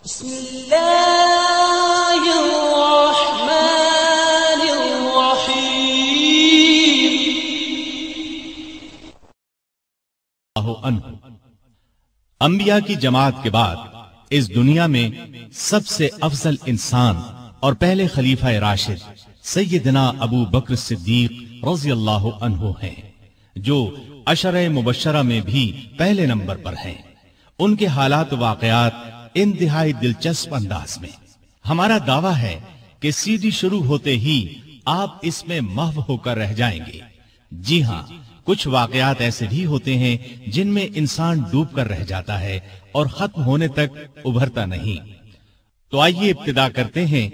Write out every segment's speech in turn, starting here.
بسم اللہ الرحمن الرحیم۔ انبیاء کی جماعت کے بعد اس دنیا میں سب سے افضل انسان اور پہلے خلیفہ راشد سیدنا ابو بکر صدیق رضی اللہ عنہ ہیں، جو عشرہ مبشرہ میں بھی پہلے نمبر پر ہیں۔ ان کے حالات و واقعات انتہائی دلچسپ انداز میں۔ ہمارا دعویٰ ہے کہ سیدھی شروع ہوتے ہی آپ اس میں محو ہو کر رہ جائیں گے۔ جی ہاں، کچھ واقعات ایسے بھی ہوتے ہیں جن میں انسان ڈوب کر رہ جاتا ہے اور ختم ہونے تک ابھرتا نہیں۔ تو آئیے ابتدا کرتے ہیں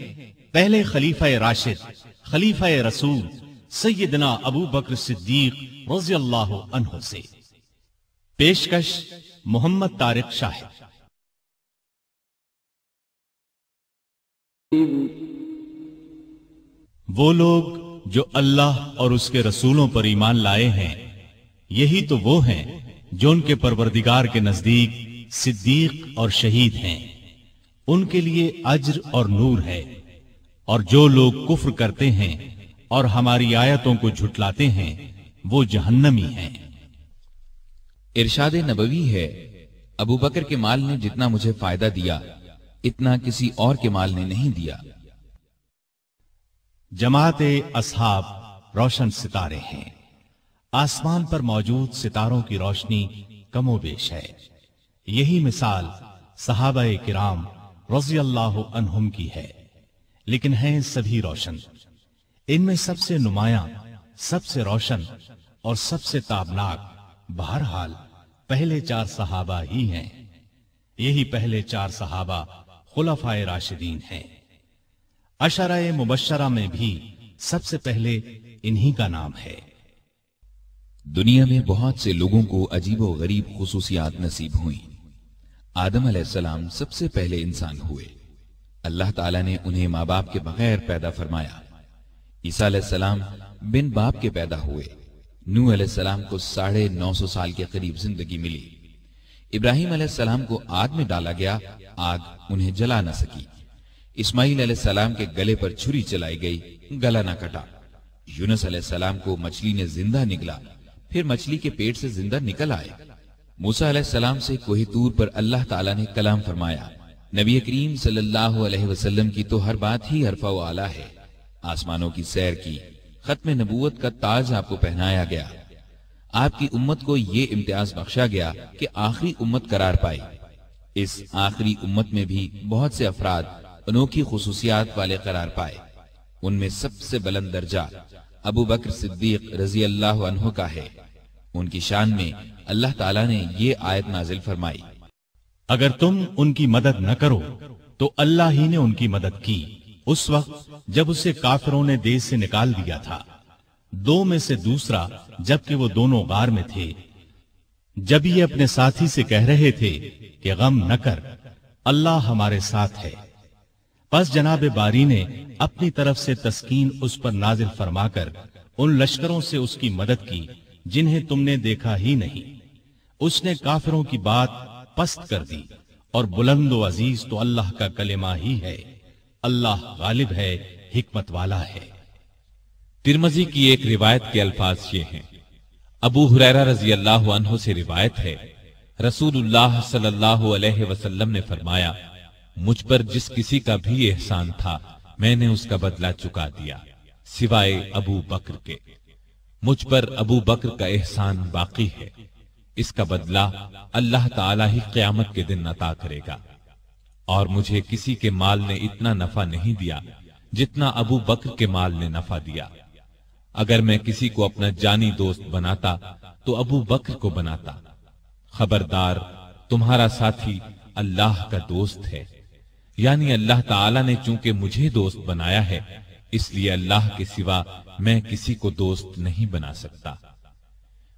پہلے خلیفہ راشد، خلیفہ رسول سیدنا ابو بکر صدیق رضی اللہ عنہ سے۔ پیشکش محمد طارق شاہد۔ وہ لوگ جو اللہ اور اس کے رسولوں پر ایمان لائے ہیں، یہی تو وہ ہیں جو ان کے پروردگار کے نزدیک صدیق اور شہید ہیں۔ ان کے لیے اجر اور نور ہے، اور جو لوگ کفر کرتے ہیں اور ہماری آیتوں کو جھٹلاتے ہیں وہ جہنمی ہیں۔ ارشاد نبوی ہے، ابو بکر کے مال نے جتنا مجھے فائدہ دیا اتنا کسی اور کے مال نے نہیں دیا۔ جماعت اصحاب روشن ستارے ہیں۔ آسمان پر موجود ستاروں کی روشنی کم و بیش ہے۔ یہی مثال صحابہ کرام رضی اللہ عنہم کی ہے، لیکن ہیں سبھی روشن۔ ان میں سب سے نمایاں، سب سے روشن اور سب سے تابناک بہرحال پہلے چار صحابہ ہی ہیں۔ یہی پہلے چار صحابہ خلفائے راشدین ہیں۔ عشرہ مبشرہ میں بھی سب سے پہلے انہی کا نام ہے۔ دنیا میں بہت سے لوگوں کو عجیب و غریب خصوصیات نصیب ہوئیں۔ آدم علیہ السلام سب سے پہلے انسان ہوئے۔ اللہ تعالیٰ نے انہیں ماں باپ کے بغیر پیدا فرمایا۔ عیسیٰ علیہ السلام بن باپ کے پیدا ہوئے۔ نوح علیہ السلام کو 950 سال کے قریب زندگی ملی۔ ابراہیم علیہ السلام کو آگ میں ڈالا گیا، آگ انہیں جلا نہ سکی۔ اسماعیل علیہ السلام کے گلے پر چھری چلائی گئی، گلا نہ کٹا۔ یونس علیہ السلام کو مچھلی نے زندہ نگلا، پھر مچھلی کے پیٹ سے زندہ نکل آئے۔ موسیٰ علیہ السلام سے کوہ طور پر اللہ تعالیٰ نے کلام فرمایا۔ نبی کریم صلی اللہ علیہ وسلم کی تو ہر بات ہی عرفہ و اعلیٰ ہے۔ آسمانوں کی سیر کی، ختم نبوت کا تاج آپ کو پہنایا گیا۔ آپ کی امت کو یہ امتیاز بخشا گیا کہ آخری امت قرار پائی۔ اس آخری امت میں بھی بہت سے افراد انوکھی خصوصیات والے قرار پائے۔ ان میں سب سے بلند درجہ ابو بکر صدیق رضی اللہ عنہ کا ہے۔ ان کی شان میں اللہ تعالیٰ نے یہ آیت نازل فرمائی، اگر تم ان کی مدد نہ کرو تو اللہ ہی نے ان کی مدد کی اس وقت جب اسے کافروں نے دیس سے نکال دیا تھا، دو میں سے دوسرا جبکہ وہ دونوں غار میں تھے۔ جب یہ اپنے ساتھی سے کہہ رہے تھے کہ غم نہ کر، اللہ ہمارے ساتھ ہے، پس جناب باری نے اپنی طرف سے تسکین اس پر نازل فرما کر ان لشکروں سے اس کی مدد کی جنہیں تم نے دیکھا ہی نہیں۔ اس نے کافروں کی بات پست کر دی، اور بلند و عزیز تو اللہ کا کلمہ ہی ہے۔ اللہ غالب ہے، حکمت والا ہے۔ ترمذی کی ایک روایت کے الفاظ یہ ہیں، ابو ہریرہ رضی اللہ عنہ سے روایت ہے، رسول اللہ صلی اللہ علیہ وسلم نے فرمایا، مجھ پر جس کسی کا بھی احسان تھا میں نے اس کا بدلہ چکا دیا سوائے ابو بکر کے۔ مجھ پر ابو بکر کا احسان باقی ہے، اس کا بدلہ اللہ تعالیٰ ہی قیامت کے دن عطا کرے گا۔ اور مجھے کسی کے مال نے اتنا نفع نہیں دیا جتنا ابو بکر کے مال نے نفع دیا۔ اگر میں کسی کو اپنا جانی دوست بناتا تو ابو بکر کو بناتا۔ خبردار، تمہارا ساتھی اللہ کا دوست ہے، یعنی اللہ تعالیٰ نے چونکہ مجھے دوست بنایا ہے اس لیے اللہ کے سوا میں کسی کو دوست نہیں بنا سکتا۔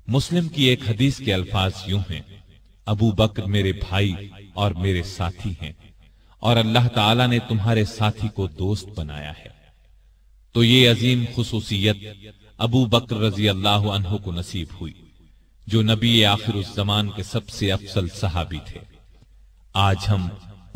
مسلم کی ایک حدیث کے الفاظ یوں ہیں، ابو بکر میرے بھائی اور میرے ساتھی ہیں، اور اللہ تعالیٰ نے تمہارے ساتھی کو دوست بنایا ہے۔ تو یہ عظیم خصوصیت ابو بکر رضی اللہ عنہ کو نصیب ہوئی، جو نبی آخر الزمان کے سب سے افضل صحابی تھے۔ آج ہم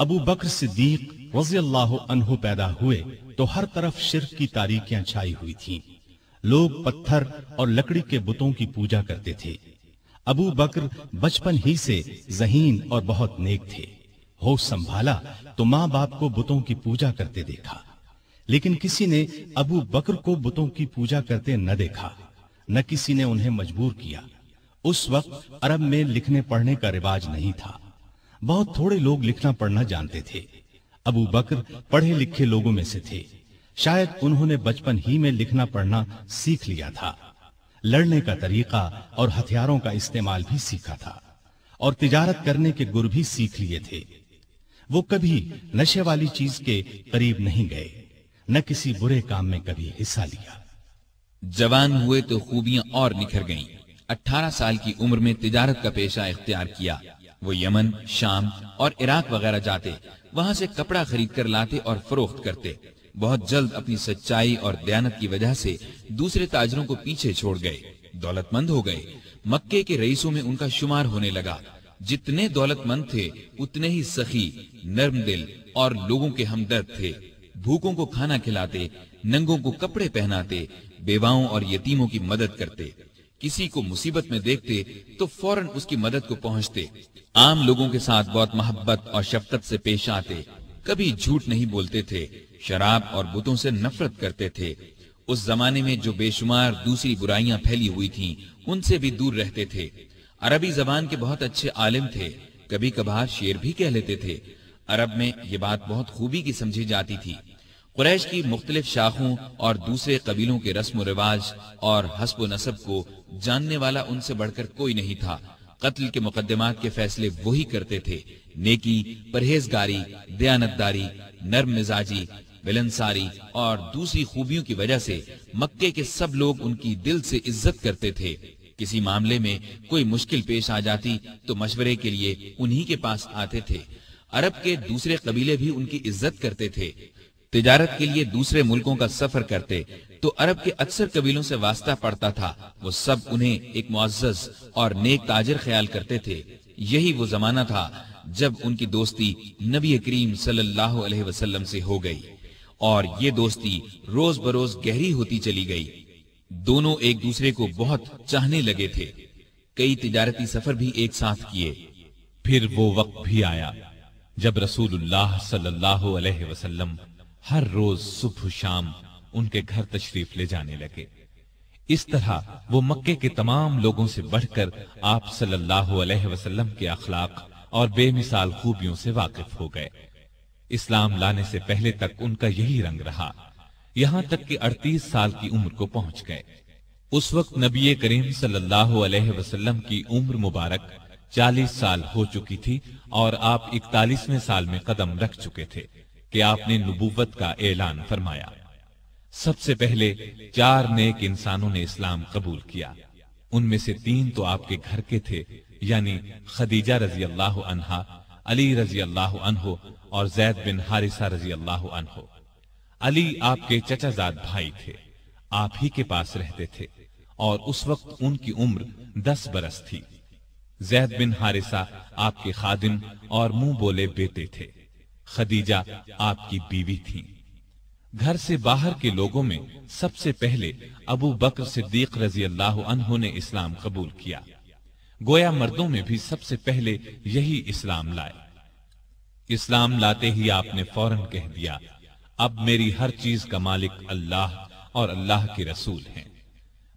ابو بکر صدیق رضی اللہ عنہ پیدا ہوئے تو ہر طرف شرک کی تاریکیاں چھائی ہوئی تھیں۔ لوگ پتھر اور لکڑی کے بتوں کی پوجا کرتے تھے۔ ابو بکر بچپن ہی سے ذہین اور بہت نیک تھے۔ ہوش سنبھالا تو ماں باپ کو بتوں کی پوجا کرتے دیکھا، لیکن کسی نے ابو بکر کو بتوں کی پوجا کرتے نہ دیکھا، نہ کسی نے انہیں مجبور کیا۔ اس وقت عرب میں لکھنے پڑھنے کا رواج نہیں تھا، بہت تھوڑے لوگ لکھنا پڑھنا جانتے تھے۔ ابو بکر پڑھے لکھے لوگوں میں سے تھے، شاید انہوں نے بچپن ہی میں لکھنا پڑھنا سیکھ لیا تھا، لڑنے کا طریقہ اور ہتھیاروں کا استعمال بھی سیکھا تھا، اور تجارت کرنے کے گر بھی سیکھ لیے تھے۔ وہ کبھی نشے والی چیز کے قریب نہیں گئے، نہ کسی برے کام میں کبھی حصہ لیا۔ جوان ہوئے تو خوبیاں اور نکھر گئیں۔ 18 سال کی عمر میں تجارت کا پیشہ اختیار کیا۔ وہ یمن، شام اور عراق وغیرہ جاتے، وہاں سے کپڑا خرید کر لاتے اور فروخت کرتے۔ بہت جلد اپنی سچائی اور دیانت کی وجہ سے دوسرے تاجروں کو پیچھے چھوڑ گئے، دولت مند ہو گئے۔ مکے کے رئیسوں میں ان کا شمار ہونے لگا۔ جتنے دولت مند تھے اتنے ہی سخی، نرم دل اور لوگوں کے ہمدرد تھے۔ بھوکوں کو کھانا کھلاتے، ننگوں کو کپڑے پہناتے، بیواؤں اور یتیموں کی مدد کرتے۔ کسی کو مصیبت میں دیکھتے تو فوراً اس کی مدد کو پہنچتے۔ عام لوگوں کے ساتھ بہت محبت اور شفقت سے پیش آتے۔ کبھی جھوٹ نہیں بولتے تھے، شراب اور بتوں سے نفرت کرتے تھے۔ اس زمانے میں جو بے شمار دوسری برائیاں پھیلی ہوئی تھیں ان سے بھی دور رہتے تھے۔ عربی زبان کے بہت اچھے عالم تھے، کبھی کبھار شعر بھی کہہ لیتے تھے۔ عرب میں یہ بات بہت خوبی کی سمجھی جاتی تھی۔ قریش کی مختلف شاخوں اور دوسرے قبیلوں کے رسم و رواج اور حسب و نسب کو جاننے والا ان سے بڑھ کر کوئی نہیں تھا۔ قتل کے مقدمات کے فیصلے وہی کرتے تھے۔ نیکی، پرہیزگاری، دیانتداری، نرم مزاجی، ملنساری اور دوسری خوبیوں کی وجہ سے مکے کے سب لوگ ان کی دل سے عزت کرتے تھے۔ کسی معاملے میں کوئی مشکل پیش آ جاتی تو مشورے کے لیے انہی کے پاس آتے تھے۔ عرب کے دوسرے قبیلے بھی ان کی عزت کرتے تھے۔ تجارت کے لیے دوسرے ملکوں کا سفر کرتے تو عرب کے اکثر قبیلوں سے واسطہ پڑتا تھا، وہ سب انہیں ایک معزز اور نیک تاجر خیال کرتے تھے۔ یہی وہ زمانہ تھا جب ان کی دوستی نبی کریم صلی اللہ علیہ وسلم سے ہو گئی، اور یہ دوستی روز بروز گہری ہوتی چلی گئی۔ دونوں ایک دوسرے کو بہت چاہنے لگے تھے۔ کئی تجارتی سفر بھی ایک ساتھ کیے۔ پھر وہ وقت بھی آیا جب رسول اللہ صلی اللہ علیہ وسلم ہر روز صبح شام ان کے گھر تشریف لے جانے لگے۔ اس طرح وہ مکے کے تمام لوگوں سے بڑھ کر آپ صلی اللہ علیہ وسلم کے اخلاق اور بے مثال خوبیوں سے واقف ہو گئے۔ اسلام لانے سے پہلے تک ان کا یہی رنگ رہا، یہاں تک کہ 38 سال کی عمر کو پہنچ گئے۔ اس وقت نبی کریم صلی اللہ علیہ وسلم کی عمر مبارک 40 سال ہو چکی تھی، اور آپ 41ویں سال میں قدم رکھ چکے تھے کہ آپ نے نبوت کا اعلان فرمایا۔ سب سے پہلے 4 نیک انسانوں نے اسلام قبول کیا۔ ان میں سے 3 تو آپ کے گھر کے تھے، یعنی خدیجہ رضی اللہ عنہا، علی رضی اللہ عنہ اور زید بن حارثہ رضی اللہ عنہ۔ علی آپ کے چچا زاد بھائی تھے، آپ ہی کے پاس رہتے تھے، اور اس وقت ان کی عمر 10 برس تھی۔ زید بن حارثہ آپ کے خادم اور منہ بولے بیٹے تھے۔ خدیجہ آپ کی بیوی تھیں۔ گھر سے باہر کے لوگوں میں سب سے پہلے ابو بکر صدیق رضی اللہ عنہ نے اسلام قبول کیا۔ گویا مردوں میں بھی سب سے پہلے یہی اسلام لائے۔ اسلام لاتے ہی آپ نے فوراً کہہ دیا، اب میری ہر چیز کا مالک اللہ اور اللہ کے رسول ہیں۔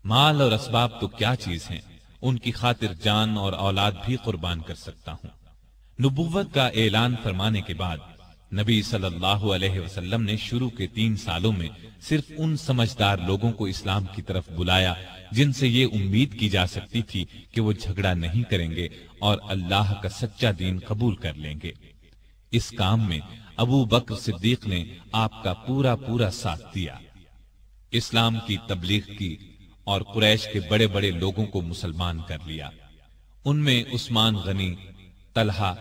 مال اور اسباب تو کیا چیز ہیں، ان کی خاطر جان اور اولاد بھی قربان کر سکتا ہوں۔ نبوت کا اعلان فرمانے کے بعد نبی صلی اللہ علیہ وسلم نے شروع کے 3 سالوں میں صرف ان سمجھدار لوگوں کو اسلام کی طرف بلایا جن سے یہ امید کی جا سکتی تھی کہ وہ جھگڑا نہیں کریں گے اور اللہ کا سچا دین قبول کر لیں گے۔ اس کام میں ابو بکر صدیق نے آپ کا پورا ساتھ دیا، اسلام کی تبلیغ کی اور قریش کے بڑے بڑے لوگوں کو مسلمان کر لیا۔ ان میں عثمان غنی، طلحہ،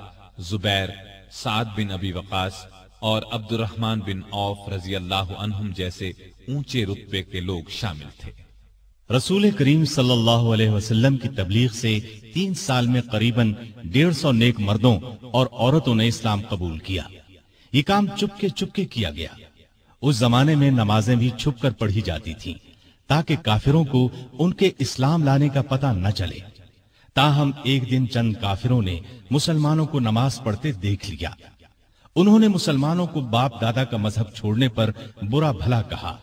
زبیر، سعد بن ابی وقاص اور عبد الرحمن بن عوف رضی اللہ عنہم جیسے اونچے رتبے کے لوگ شامل تھے۔ رسول کریم صلی اللہ علیہ وسلم کی تبلیغ سے 3 سال میں قریباً 150 نیک مردوں اور عورتوں نے اسلام قبول کیا۔ یہ کام چپکے کیا گیا۔ اس زمانے میں نمازیں بھی چھپ کر پڑھی جاتی تھیں تاکہ کافروں کو ان کے اسلام لانے کا پتہ نہ چلے۔ تاہم ایک دن چند کافروں نے مسلمانوں کو نماز پڑھتے دیکھ لیا۔ انہوں نے مسلمانوں کو باپ دادا کا مذہب چھوڑنے پر برا بھلا کہا۔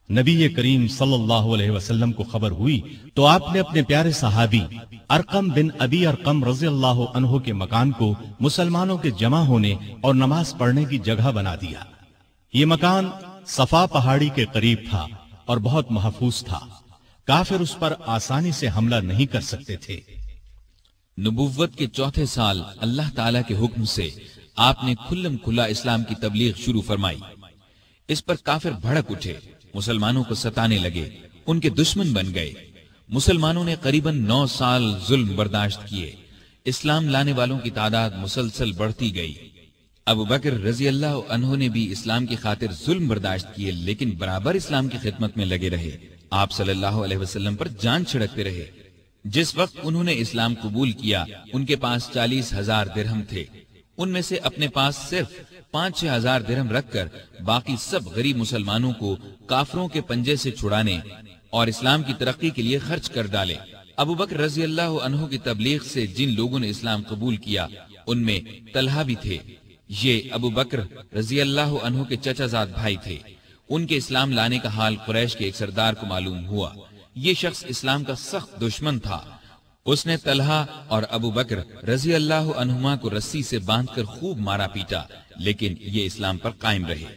نبی کریم صلی اللہ علیہ وسلم کو خبر ہوئی تو آپ نے اپنے پیارے صحابی ارقم بن ابی ارقم رضی اللہ عنہ کے مکان کو مسلمانوں کے جمع ہونے اور نماز پڑھنے کی جگہ بنا دیا۔ یہ مکان صفا پہاڑی کے قریب تھا اور بہت محفوظ تھا۔ کافر اس پر آسانی سے حملہ نہیں کر سکتے تھے۔ نبوت کے 4تھے سال اللہ تعالی کے حکم سے آپ نے کھلم کھلا اسلام کی تبلیغ شروع فرمائی۔ اس پر کافر بھڑک اٹھے، مسلمانوں کو ستانے لگے، ان کے دشمن بن گئے۔ مسلمانوں نے قریباً 9 سال ظلم برداشت کیے۔ اسلام لانے والوں کی تعداد مسلسل بڑھتی گئی۔ ابو بکر رضی اللہ عنہ نے بھی اسلام کی خاطر ظلم برداشت کیے، لیکن برابر اسلام کی خدمت میں لگے رہے۔ آپ صلی اللہ علیہ وسلم پر جان چھڑکتے رہے۔ جس وقت انہوں نے اسلام قبول کیا ان کے پاس 40,000 درہم تھے۔ ان میں سے اپنے پاس صرف 5-6 ہزار درہم رکھ کر باقی سب غریب مسلمانوں کو کافروں کے پنجے سے چھڑانے اور اسلام کی ترقی کے لیے خرچ کر ڈالے۔ ابو بکر رضی اللہ عنہ کی تبلیغ سے جن لوگوں نے اسلام قبول کیا ان میں طلحہ بھی تھے۔ یہ ابو بکر رضی اللہ عنہ کے چچا زاد بھائی تھے۔ ان کے اسلام لانے کا حال قریش کے ایک سردار کو معلوم ہوا۔ یہ شخص اسلام کا سخت دشمن تھا۔ اس نے طلحہ اور ابو بکر رضی اللہ عنہما کو رسی سے باندھ کر خوب مارا پیٹا، لیکن یہ اسلام پر قائم رہے۔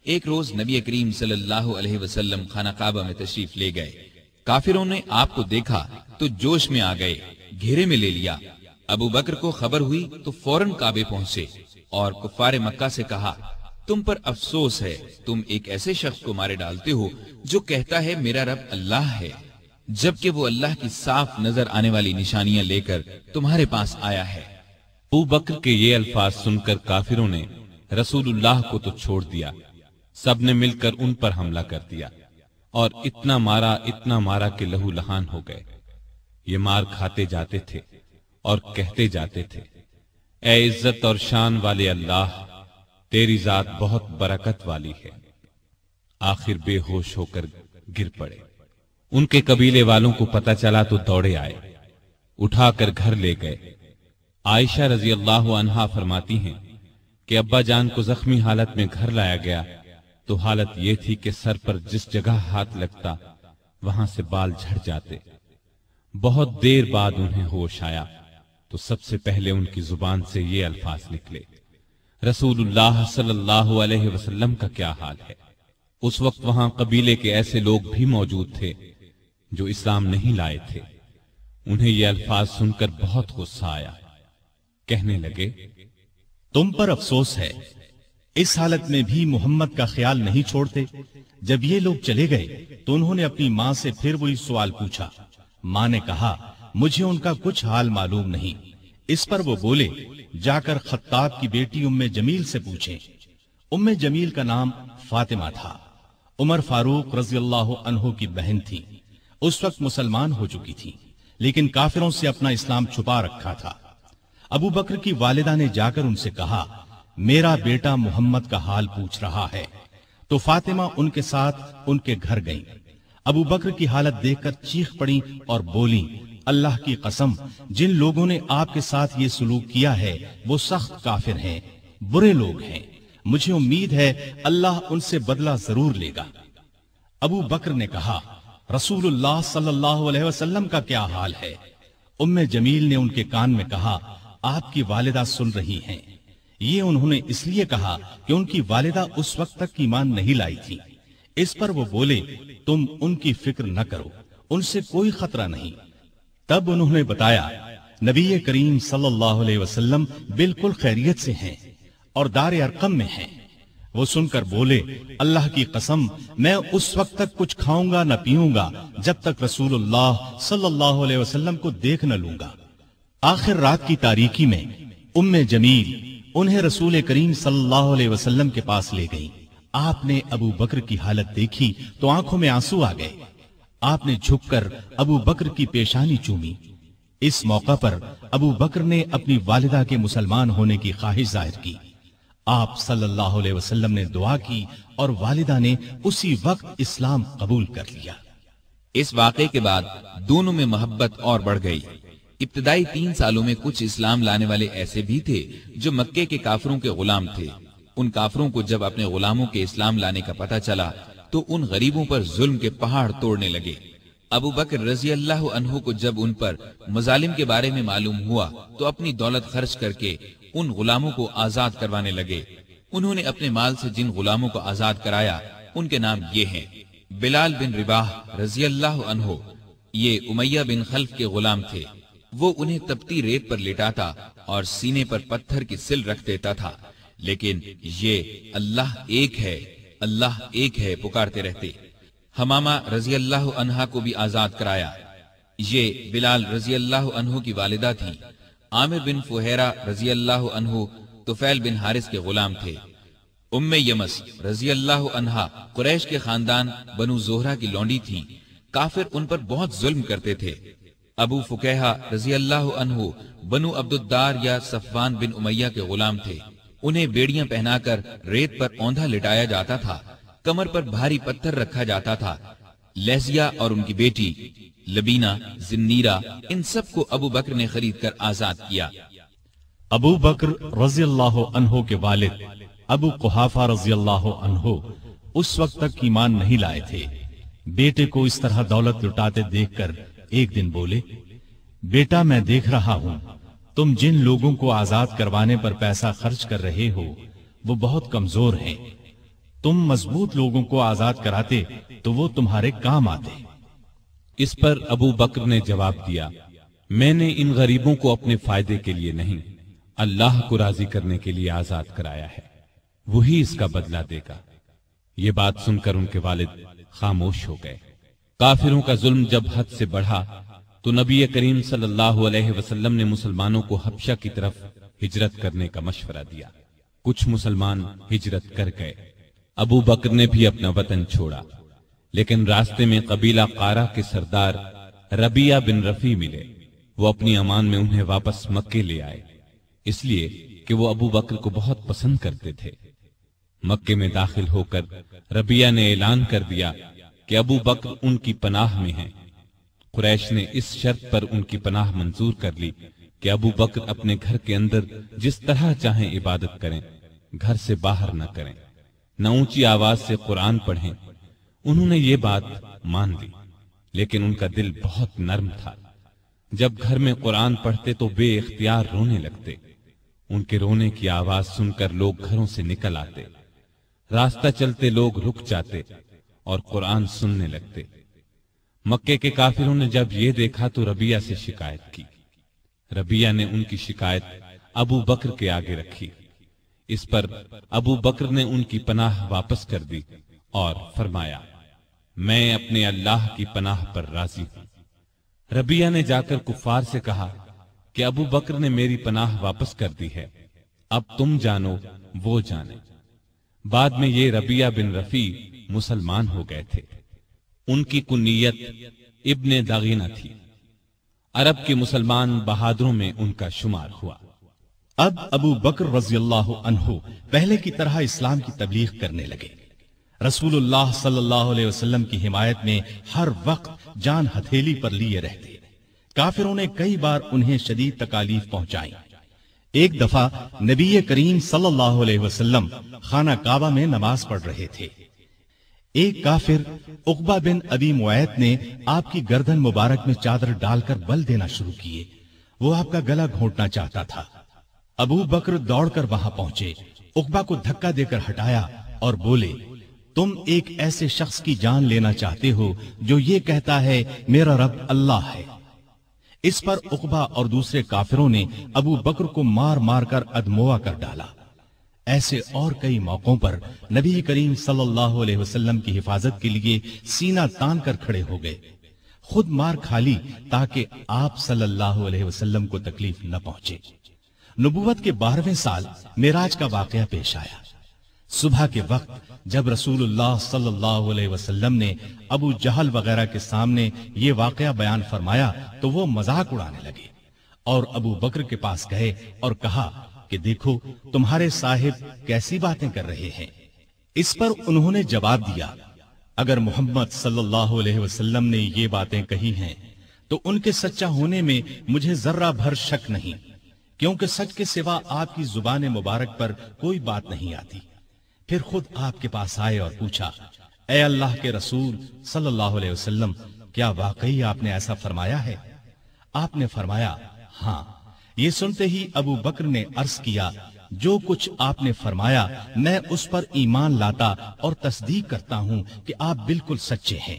ایک روز نبی کریم صلی اللہ علیہ وسلم خانہ کعبہ میں تشریف لے گئے۔ کافروں نے آپ کو دیکھا تو جوش میں آ گئے، گھیرے میں لے لیا۔ ابو بکر کو خبر ہوئی تو فوراً کعبے پہنچے اور کفار مکہ سے کہا، تم پر افسوس ہے، تم ایک ایسے شخص کو مارے ڈالتے ہو جو کہتا ہے میرا رب اللہ ہے، جبکہ وہ اللہ کی صاف نظر آنے والی نشانیاں لے کر تمہارے پاس آیا ہے۔ ابو بکر کے یہ الفاظ سن کر کافروں نے رسول اللہ کو تو چھوڑ دیا، سب نے مل کر ان پر حملہ کر دیا اور اتنا مارا کہ لہو لہان ہو گئے۔ یہ مار کھاتے جاتے تھے اور کہتے جاتے تھے، اے عزت اور شان والے اللہ، تیری ذات بہت برکت والی ہے۔ آخر بے ہوش ہو کر گر پڑے۔ ان کے قبیلے والوں کو پتہ چلا تو دوڑے آئے، اٹھا کر گھر لے گئے۔ عائشہ رضی اللہ عنہا فرماتی ہیں کہ ابا جان کو زخمی حالت میں گھر لایا گیا تو حالت یہ تھی کہ سر پر جس جگہ ہاتھ لگتا وہاں سے بال جھڑ جاتے۔ بہت دیر بعد انہیں ہوش آیا تو سب سے پہلے ان کی زبان سے یہ الفاظ نکلے، رسول اللہ صلی اللہ علیہ وسلم کا کیا حال ہے۔ اس وقت وہاں قبیلے کے ایسے لوگ بھی موجود تھے جو اسلام نہیں لائے تھے۔ انہیں یہ الفاظ سن کر بہت غصہ آیا، کہنے لگے، تم پر افسوس ہے، اس حالت میں بھی محمد کا خیال نہیں چھوڑتے۔ جب یہ لوگ چلے گئے تو انہوں نے اپنی ماں سے پھر وہی سوال پوچھا۔ ماں نے کہا، مجھے ان کا کچھ حال معلوم نہیں۔ اس پر وہ بولے، جا کر خطاب کی بیٹی ام جمیل سے پوچھیں۔ ام جمیل کا نام فاطمہ تھا، عمر فاروق رضی اللہ عنہ کی بہن تھی۔ اس وقت مسلمان ہو چکی تھی لیکن کافروں سے اپنا اسلام چھپا رکھا تھا۔ ابو بکر کی والدہ نے جا کر ان سے کہا، میرا بیٹا محمد کا حال پوچھ رہا ہے۔ تو فاطمہ ان کے ساتھ ان کے گھر گئیں۔ ابو بکر کی حالت دیکھ کر چیخ پڑی اور بولی، اللہ کی قسم، جن لوگوں نے آپ کے ساتھ یہ سلوک کیا ہے وہ سخت کافر ہیں، برے لوگ ہیں۔ مجھے امید ہے اللہ ان سے بدلہ ضرور لے گا۔ ابو بکر نے کہا، رسول اللہ صلی اللہ علیہ وسلم کا کیا حال ہے؟ ام جمیل نے ان کے کان میں کہا، آپ کی والدہ سن رہی ہیں۔ یہ انہوں نے اس لیے کہا کہ ان کی والدہ اس وقت تک ایمان نہیں لائی تھی۔ اس پر وہ بولے، تم ان کی فکر نہ کرو، ان سے کوئی خطرہ نہیں۔ تب انہوں نے بتایا، نبی کریم صلی اللہ علیہ وسلم بالکل خیریت سے ہیں اور دار ارقم میں ہیں۔ وہ سن کر بولے، اللہ کی قسم، میں اس وقت تک کچھ کھاؤں گا نہ پیوں گا جب تک رسول اللہ صلی اللہ علیہ وسلم کو دیکھ نہ لوں گا۔ آخر رات کی تاریکی میں ام جمیل انہیں رسول کریم صلی اللہ علیہ وسلم کے پاس لے گئیں۔ آپ نے ابو بکر کی حالت دیکھی تو آنکھوں میں آنسو آ گئے۔ آپ نے جھک کر ابو بکر کی پیشانی چومی۔ اس موقع پر ابو بکر نے اپنی والدہ کے مسلمان ہونے کی خواہش ظاہر کی۔ آپ صلی اللہ علیہ وسلم نے دعا کی اور والدہ نے اسی وقت اسلام قبول کر لیا۔ اس واقعے کے بعد دونوں میں محبت اور بڑھ گئی۔ ابتدائی 3 سالوں میں کچھ اسلام لانے والے ایسے بھی تھے جو مکے کے کافروں کے غلام تھے۔ ان کافروں کو جب اپنے غلاموں کے اسلام لانے کا پتہ چلا تو ان غریبوں پر ظلم کے پہاڑ توڑنے لگے۔ ابو بکر رضی اللہ عنہ کو جب ان پر مظالم کے بارے میں معلوم ہوا تو اپنی دولت خرچ کر کے ان غلاموں کو آزاد کروانے لگے۔ انہوں نے اپنے مال سے جن غلاموں کو آزاد کرایا ان کے نام یہ ہیں: بلال بن رباح رضی اللہ عنہ، یہ امیہ بن خلف کے غلام تھے۔ وہ انہیں تپتی ریت پر لٹاتا اور سینے پر پتھر کی سل رکھ دیتا تھا، لیکن یہ اللہ ایک ہے، اللہ ایک ہے پکارتے رہتے۔ حمامہ رضی اللہ عنہا کو بھی آزاد کرایا۔ یہ بلال رضی اللہ عنہ کی والدہ تھی۔ عامر بن فہیرہ رضی اللہ عنہ طفیل بن حارث کے غلام تھے۔ ام یمس رضی اللہ عنہا قریش کے خاندان بنو زہرہ کی لونڈی تھی۔ کافر ان پر بہت ظلم کرتے تھے۔ ابو فکیہہ رضی اللہ عنہ بنو عبد الدار یا صفوان بن امیہ کے غلام تھے۔ انہیں بیڑیاں پہنا کر ریت پر اوندھا لٹایا جاتا تھا، کمر پر بھاری پتھر رکھا جاتا تھا۔ لہزیہ اور ان کی بیٹی لبینہ، زنیرہ، ان سب کو ابو بکر نے خرید کر آزاد کیا۔ ابو بکر رضی اللہ عنہ کے والد ابو قحافہ رضی اللہ عنہ اس وقت تک ایمان نہیں لائے تھے۔ بیٹے کو اس طرح دولت لٹاتے دیکھ کر ایک دن بولے: بیٹا، میں دیکھ رہا ہوں تم جن لوگوں کو آزاد کروانے پر پیسہ خرچ کر رہے ہو وہ بہت کمزور ہیں۔ تم مضبوط لوگوں کو آزاد کراتے تو وہ تمہارے کام آتے۔ اس پر ابو بکر نے جواب دیا: میں نے ان غریبوں کو اپنے فائدے کے لیے نہیں، اللہ کو راضی کرنے کے لیے آزاد کرایا ہے، وہی اس کا بدلہ دے گا۔ یہ بات سن کر ان کے والد خاموش ہو گئے۔ کافروں کا ظلم جب حد سے بڑھا تو نبی کریم صلی اللہ علیہ وسلم نے مسلمانوں کو حبشہ کی طرف ہجرت کرنے کا مشورہ دیا۔ کچھ مسلمان ہجرت کر گئے۔ ابو بکر نے بھی اپنا وطن چھوڑا، لیکن راستے میں قبیلہ قارہ کے سردار ربیہ بن رفیع ملے۔ وہ اپنی امان میں انہیں واپس مکے لے آئے، اس لیے کہ وہ ابو بکر کو بہت پسند کرتے تھے۔ مکے میں داخل ہو کر ربیہ نے اعلان کر دیا کہ ابو بکر ان کی پناہ میں ہیں۔ قریش نے اس شرط پر ان کی پناہ منظور کر لی کہ ابو بکر اپنے گھر کے اندر جس طرح چاہیں عبادت کریں، گھر سے باہر نہ کریں، نہ اونچی آواز سے قرآن پڑھیں۔ انہوں نے یہ بات مان لی، لیکن ان کا دل بہت نرم تھا۔ جب گھر میں قرآن پڑھتے تو بے اختیار رونے لگتے۔ ان کے رونے کی آواز سن کر لوگ گھروں سے نکل آتے، راستہ چلتے لوگ رک جاتے اور قرآن سننے لگتے۔ مکے کے کافروں نے جب یہ دیکھا تو ربیہ سے شکایت کی۔ ربیہ نے ان کی شکایت ابو بکر کے آگے رکھی۔ اس پر ابو بکر نے ان کی پناہ واپس کر دی اور فرمایا: میں اپنے اللہ کی پناہ پر راضی ہوں۔ ربیہ نے جا کر کفار سے کہا کہ ابو بکر نے میری پناہ واپس کر دی ہے، اب تم جانو وہ جانے۔ بعد میں یہ ربیہ بن رفیع مسلمان ہو گئے تھے۔ ان کی کنیت ابن داغینہ تھی۔ عرب کے مسلمان بہادروں میں ان کا شمار ہوا۔ اب ابو بکر رضی اللہ عنہ پہلے کی طرح اسلام کی تبلیغ کرنے لگے۔ رسول اللہ صلی اللہ علیہ وسلم کی حمایت میں ہر وقت جان ہتھیلی پر لیے رہتے۔ کافروں نے کئی بار انہیں شدید تکالیف پہنچائیں۔ ایک دفعہ نبی کریم صلی اللہ علیہ وسلم خانہ کعبہ میں نماز پڑھ رہے تھے۔ ایک کافر عقبہ بن ابی معیط نے آپ کی گردن مبارک میں چادر ڈال کر بل دینا شروع کیے۔ وہ آپ کا گلا گھونٹنا چاہتا تھا۔ ابو بکر دوڑ کر وہاں پہنچے، عقبہ کو دھکا دے کر ہٹایا اور بولے: تم ایک ایسے شخص کی جان لینا چاہتے ہو جو یہ کہتا ہے میرا رب اللہ ہے۔ اس پر عقبہ اور دوسرے کافروں نے ابو بکر کو مار مار کر ادموا کر ڈالا۔ ایسے اور کئی موقعوں پر نبی کریم صلی اللہ علیہ وسلم کی حفاظت کے لیے سینہ تان کر کھڑے ہو گئے، خود مار کھا لی تاکہ آپ صلی اللہ علیہ وسلم کو تکلیف نہ پہنچے۔ نبوت کے 12ویں سال معراج کا واقعہ پیش آیا۔ صبح کے وقت جب رسول اللہ صلی اللہ علیہ وسلم نے ابو جہل وغیرہ کے سامنے یہ واقعہ بیان فرمایا تو وہ مذاق اڑانے لگے اور ابو بکر کے پاس گئے اور کہا کہ دیکھو تمہارے صاحب کیسی باتیں کر رہے ہیں۔ اس پر انہوں نے جواب دیا، اگر محمد صلی اللہ علیہ وسلم نے یہ باتیں کہی ہیں تو ان کے سچا ہونے میں مجھے ذرہ بھر شک نہیں، کیونکہ سچ کے سوا آپ کی زبان مبارک پر کوئی بات نہیں آتی۔ پھر خود آپ کے پاس آئے اور پوچھا، اے اللہ کے رسول صلی اللہ علیہ وسلم، کیا واقعی آپ نے ایسا فرمایا ہے؟ آپ نے فرمایا، ہاں۔ یہ سنتے ہی ابو بکر نے عرض کیا، جو کچھ آپ نے فرمایا میں اس پر ایمان لاتا اور تصدیق کرتا ہوں کہ آپ بالکل سچے ہیں۔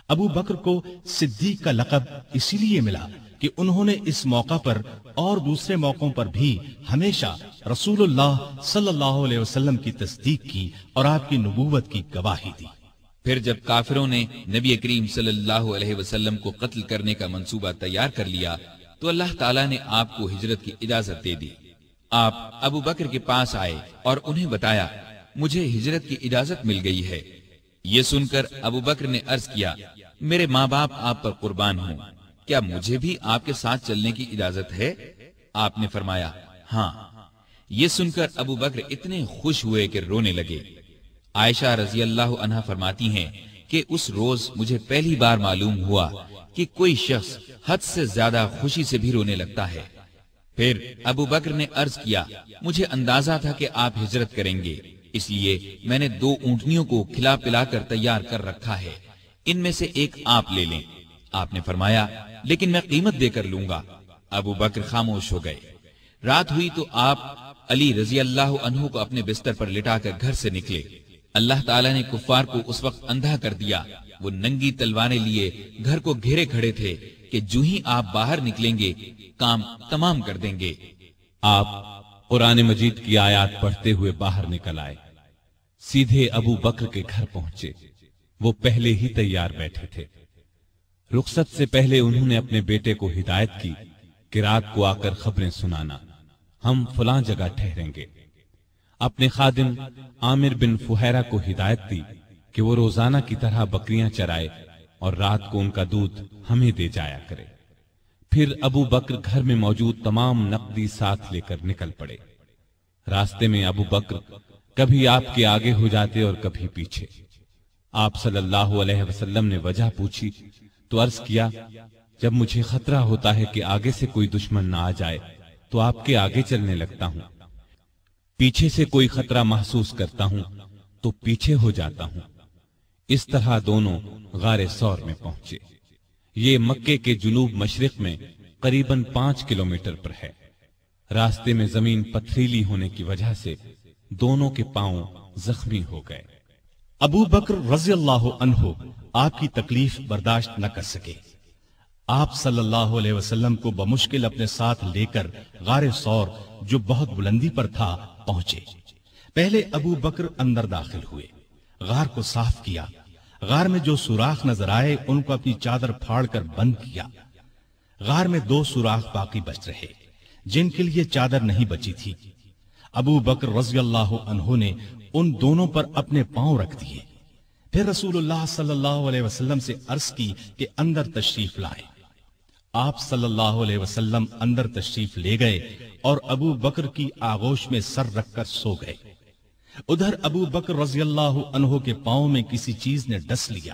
ابو بکر کو صدیق کا لقب اسی لیے ملا کہ انہوں نے اس موقع پر اور دوسرے موقعوں پر بھی ہمیشہ رسول اللہ صلی اللہ علیہ وسلم کی تصدیق کی اور آپ کی نبوت کی گواہی دی۔ پھر جب کافروں نے نبی کریم صلی اللہ علیہ وسلم کو قتل کرنے کا منصوبہ تیار کر لیا تو اللہ تعالیٰ نے آپ کو ہجرت کی اجازت دے دی۔ آپ ابو بکر کے پاس آئے اور انہیں بتایا، مجھے ہجرت کی اجازت مل گئی ہے۔ یہ سن کر ابو بکر نے عرض کیا، میرے ماں باپ آپ پر قربان ہوں، کیا مجھے بھی آپ کے ساتھ چلنے کی اجازت ہے؟ آپ نے فرمایا، ہاں۔ یہ سن کر ابو بکر اتنے خوش ہوئے کہ رونے لگے۔ عائشہ رضی اللہ عنہا فرماتی ہیں کہ اس روز مجھے پہلی بار معلوم ہوا کہ کوئی شخص حد سے زیادہ خوشی سے بھی رونے لگتا ہے۔ پھر ابو بکر نے عرض کیا، مجھے اندازہ تھا کہ آپ ہجرت کریں گے، اس لیے میں نے 2 اونٹنیوں کو کھلا پلا کر تیار کر رکھا ہے، ان میں سے ایک آپ لے لیں۔ آپ نے فرمایا، لیکن میں قیمت دے کر لوں گا۔ ابو بکر خاموش ہو گئے۔ رات ہوئی تو آپ علی رضی اللہ عنہ کو اپنے بستر پر لٹا کر گھر سے نکلے۔ اللہ تعالیٰ نے کفار کو اس وقت اندھا کر دیا، وہ ننگی تلواریں لیے گھر کو گھیرے کھڑے تھے کہ جو ہی آپ باہر نکلیں گے کام تمام کر دیں گے۔ آپ قرآن مجید کی آیات پڑھتے ہوئے باہر نکل آئے، سیدھے ابو بکر کے گھر پہنچے۔ وہ پہلے ہی تیار بیٹھے تھے۔ رخصت سے پہلے انہوں نے اپنے بیٹے کو ہدایت کی کہ رات کو آ کر خبریں سنانا، ہم فلاں جگہ ٹھہریں گے۔ اپنے خادم عامر بن فہیرہ کو ہدایت دی کہ وہ روزانہ کی طرح بکریاں چرائے اور رات کو ان کا دودھ ہمیں دے جایا کرے۔ پھر ابو بکر گھر میں موجود تمام نقدی ساتھ لے کر نکل پڑے۔ راستے میں ابو بکر کبھی آپ کے آگے ہو جاتے اور کبھی پیچھے۔ آپ صلی اللہ علیہ وسلم نے وجہ پوچھی تو عرض کیا، جب مجھے خطرہ ہوتا ہے کہ آگے سے کوئی دشمن نہ آ جائے تو آپ کے آگے چلنے لگتا ہوں، پیچھے سے کوئی خطرہ محسوس کرتا ہوں تو پیچھے ہو جاتا ہوں۔ اس طرح دونوں غار ثور میں پہنچے۔ یہ مکے کے جنوب مشرق میں قریباً 5 کلومیٹر پر ہے۔ راستے میں زمین پتھریلی ہونے کی وجہ سے دونوں کے پاؤں زخمی ہو گئے۔ ابو بکر رضی اللہ عنہ آپ کی تکلیف برداشت نہ کر سکے۔ آپ صلی اللہ علیہ وسلم کو بمشکل اپنے ساتھ لے کر غار ثور جو بہت بلندی پر تھا پہنچے۔ پہلے ابو بکر اندر داخل ہوئے، غار کو صاف کیا، غار میں جو سوراخ نظر آئے ان کو اپنی چادر پھاڑ کر بند کیا۔ غار میں 2 سوراخ باقی بچ رہے جن کے لیے چادر نہیں بچی تھی۔ ابو بکر رضی اللہ عنہ نے ان دونوں پر اپنے پاؤں رکھ دیے، پھر رسول اللہ صلی اللہ علیہ وسلم سے عرض کی کہ اندر تشریف لائیں۔ آپ صلی اللہ علیہ وسلم اندر تشریف لے گئے اور ابو بکر کی آغوش میں سر رکھ کر سو گئے۔ ادھر ابو بکر رضی اللہ عنہ کے پاؤں میں کسی چیز نے ڈس لیا۔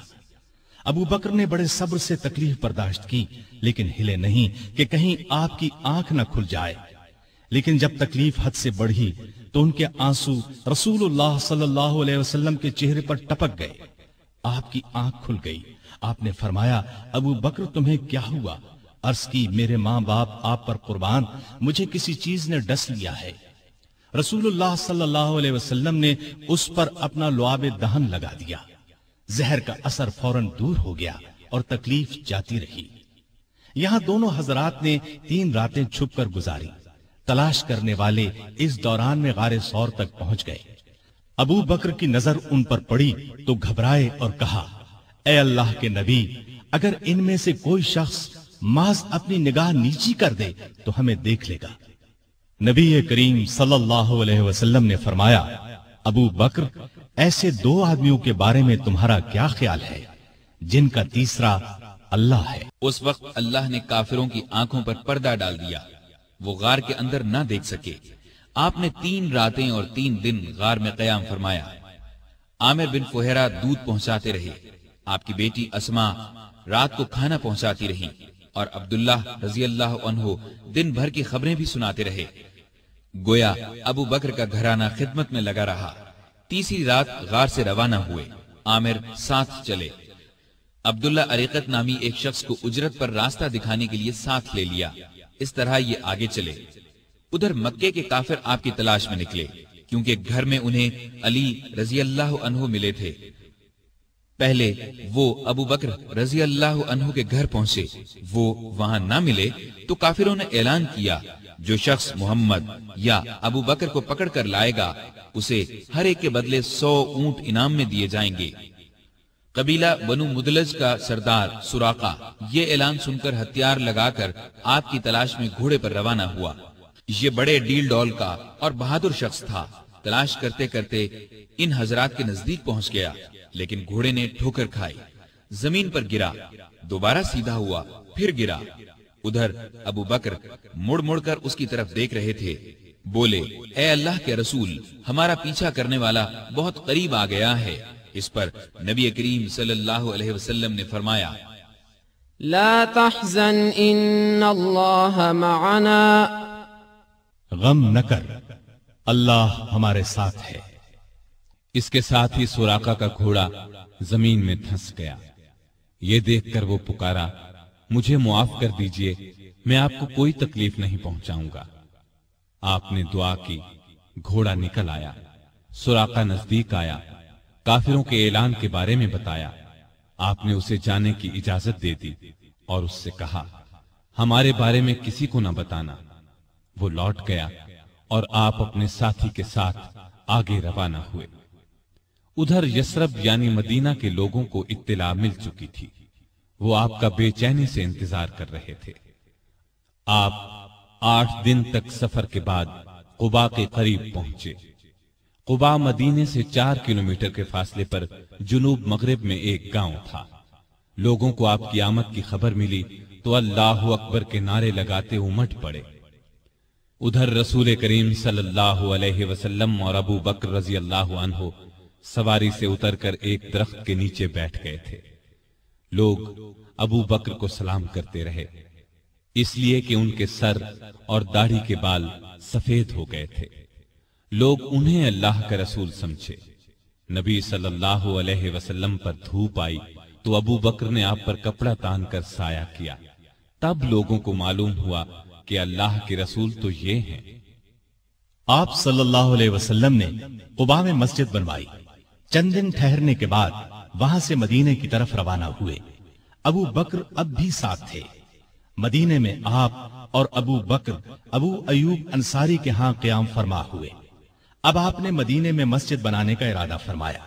ابو بکر نے بڑے صبر سے تکلیف برداشت کی لیکن ہلے نہیں کہ کہیں آپ کی آنکھ نہ کھل جائے۔ لیکن جب تکلیف حد سے بڑھی تو ان کے آنسو رسول اللہ صلی اللہ علیہ وسلم کے چہرے پر ٹپک گئے۔ آپ کی آنکھ کھل گئی۔ آپ نے فرمایا، ابو بکر تمہیں کیا ہوا؟ عرض کی، میرے ماں باپ آپ پر قربان، مجھے کسی چیز نے ڈس لیا ہے۔ رسول اللہ صلی اللہ علیہ وسلم نے اس پر اپنا لعاب دہن لگا دیا۔ زہر کا اثر فوراً دور ہو گیا اور تکلیف جاتی رہی۔ یہاں دونوں حضرات نے 3 راتیں چھپ کر گزاری۔ تلاش کرنے والے اس دوران میں غار ثور تک پہنچ گئے۔ ابو بکر کی نظر ان پر پڑی تو گھبرائے اور کہا، اے اللہ کے نبی، اگر ان میں سے کوئی شخص محض اپنی نگاہ نیچی کر دے تو ہمیں دیکھ لے گا۔ نبی کریم صلی اللہ علیہ وسلم نے فرمایا، ابو بکر، ایسے دو آدمیوں کے بارے میں تمہارا کیا خیال ہے جن کا تیسرا اللہ ہے؟ اس وقت اللہ نے کافروں کی آنکھوں پر پردہ ڈال دیا، وہ غار کے اندر نہ دیکھ سکے۔ آپ نے 3 راتیں اور 3 دن غار میں قیام فرمایا۔ عامر بن فہیرہ دودھ پہنچاتے رہے، آپ کی بیٹی اسما رات کو کھانا پہنچاتی رہی، اور عبداللہ رضی اللہ عنہ دن بھر کی خبریں بھی سناتے رہے۔ گویا ابو بکر کا گھرانہ خدمت میں لگا رہا۔ تیسری رات غار سے روانہ ہوئے، عامر ساتھ چلے۔ عبداللہ عریقت نامی ایک شخص کو اجرت پر راستہ دکھانے کے لیے ساتھ لے لیا۔ اس طرح یہ آگے چلے۔ ادھر مکے کے کافر آپ کی تلاش میں نکلے، کیونکہ گھر میں انہیں علی رضی اللہ عنہ ملے تھے۔ پہلے وہ ابو بکر رضی اللہ عنہ کے گھر پہنچے، وہ وہاں نہ ملے تو کافروں نے اعلان کیا، جو شخص محمد یا ابو بکر کو پکڑ کر لائے گا اسے ہر ایک کے بدلے 100 اونٹ انعام میں دیے جائیں گے۔ قبیلہ بنو مدلج کا سردار سراقہ یہ اعلان سن کر ہتھیار لگا کر آپ کی تلاش میں گھوڑے پر روانہ ہوا۔ یہ بڑے ڈیل ڈول کا اور بہادر شخص تھا۔ تلاش کرتے کرتے ان حضرات کے نزدیک پہنچ گیا، لیکن گھوڑے نے ٹھوکر کھائی، زمین پر گرا، دوبارہ سیدھا ہوا، پھر گرا۔ ادھر ابو بکر مڑ مڑ کر اس کی طرف دیکھ رہے تھے۔ بولے، اے اللہ کے رسول، ہمارا پیچھا کرنے والا بہت قریب آ گیا ہے۔ اس پر نبی کریم صلی اللہ علیہ وسلم نے فرمایا، لا تحزن ان اللہ معنا، غم نہ کر، اللہ ہمارے ساتھ ہے۔ اس کے ساتھ ہی سراقہ کا گھوڑا زمین میں دھنس گیا۔ یہ دیکھ کر وہ پکارا، مجھے معاف کر دیجئے، میں آپ کو کوئی تکلیف نہیں پہنچاؤں گا۔ آپ نے دعا کی، گھوڑا نکل آیا۔ سراقہ نزدیک آیا، کافروں کے اعلان کے بارے میں بتایا۔ آپ نے اسے جانے کی اجازت دے دی اور اس سے کہا، ہمارے بارے میں کسی کو نہ بتانا۔ وہ لوٹ گیا اور آپ اپنے ساتھی کے ساتھ آگے روانہ ہوئے۔ ادھر یثرب یعنی مدینہ کے لوگوں کو اطلاع مل چکی تھی، وہ آپ کا بے چینی سے انتظار کر رہے تھے۔ آپ 8 دن تک سفر کے بعد قباء کے قریب پہنچے۔ قباء مدینے سے 4 کلومیٹر کے فاصلے پر جنوب مغرب میں ایک گاؤں تھا۔ لوگوں کو آپ کی آمد کی خبر ملی تو اللہ اکبر کے نعرے لگاتے امٹ پڑے۔ ادھر رسول کریم صلی اللہ علیہ وسلم اور ابو بکر رضی اللہ عنہ سواری سے اتر کر ایک درخت کے نیچے بیٹھ گئے تھے۔ لوگ ابو بکر کو سلام کرتے رہے، اس لیے کہ ان کے سر اور داڑھی کے بال سفید ہو گئے تھے۔ لوگ انہیں اللہ کا رسول سمجھے۔ نبی صلی اللہ علیہ وسلم پر دھوپ آئی تو ابو بکر نے آپ پر کپڑا تان کر سایہ کیا۔ تب لوگوں کو معلوم ہوا کہ اللہ کے رسول تو یہ ہیں۔ آپ صلی اللہ علیہ وسلم نے قباء میں مسجد بنوائی۔ چند دن ٹھہرنے کے بعد وہاں سے مدینے کی طرف روانہ ہوئے۔ ابو بکر اب بھی ساتھ تھے۔ مدینے میں آپ اور ابو بکر ابو ایوب انصاری کے ہاں قیام فرما ہوئے۔ اب آپ نے مدینے میں مسجد بنانے کا ارادہ فرمایا۔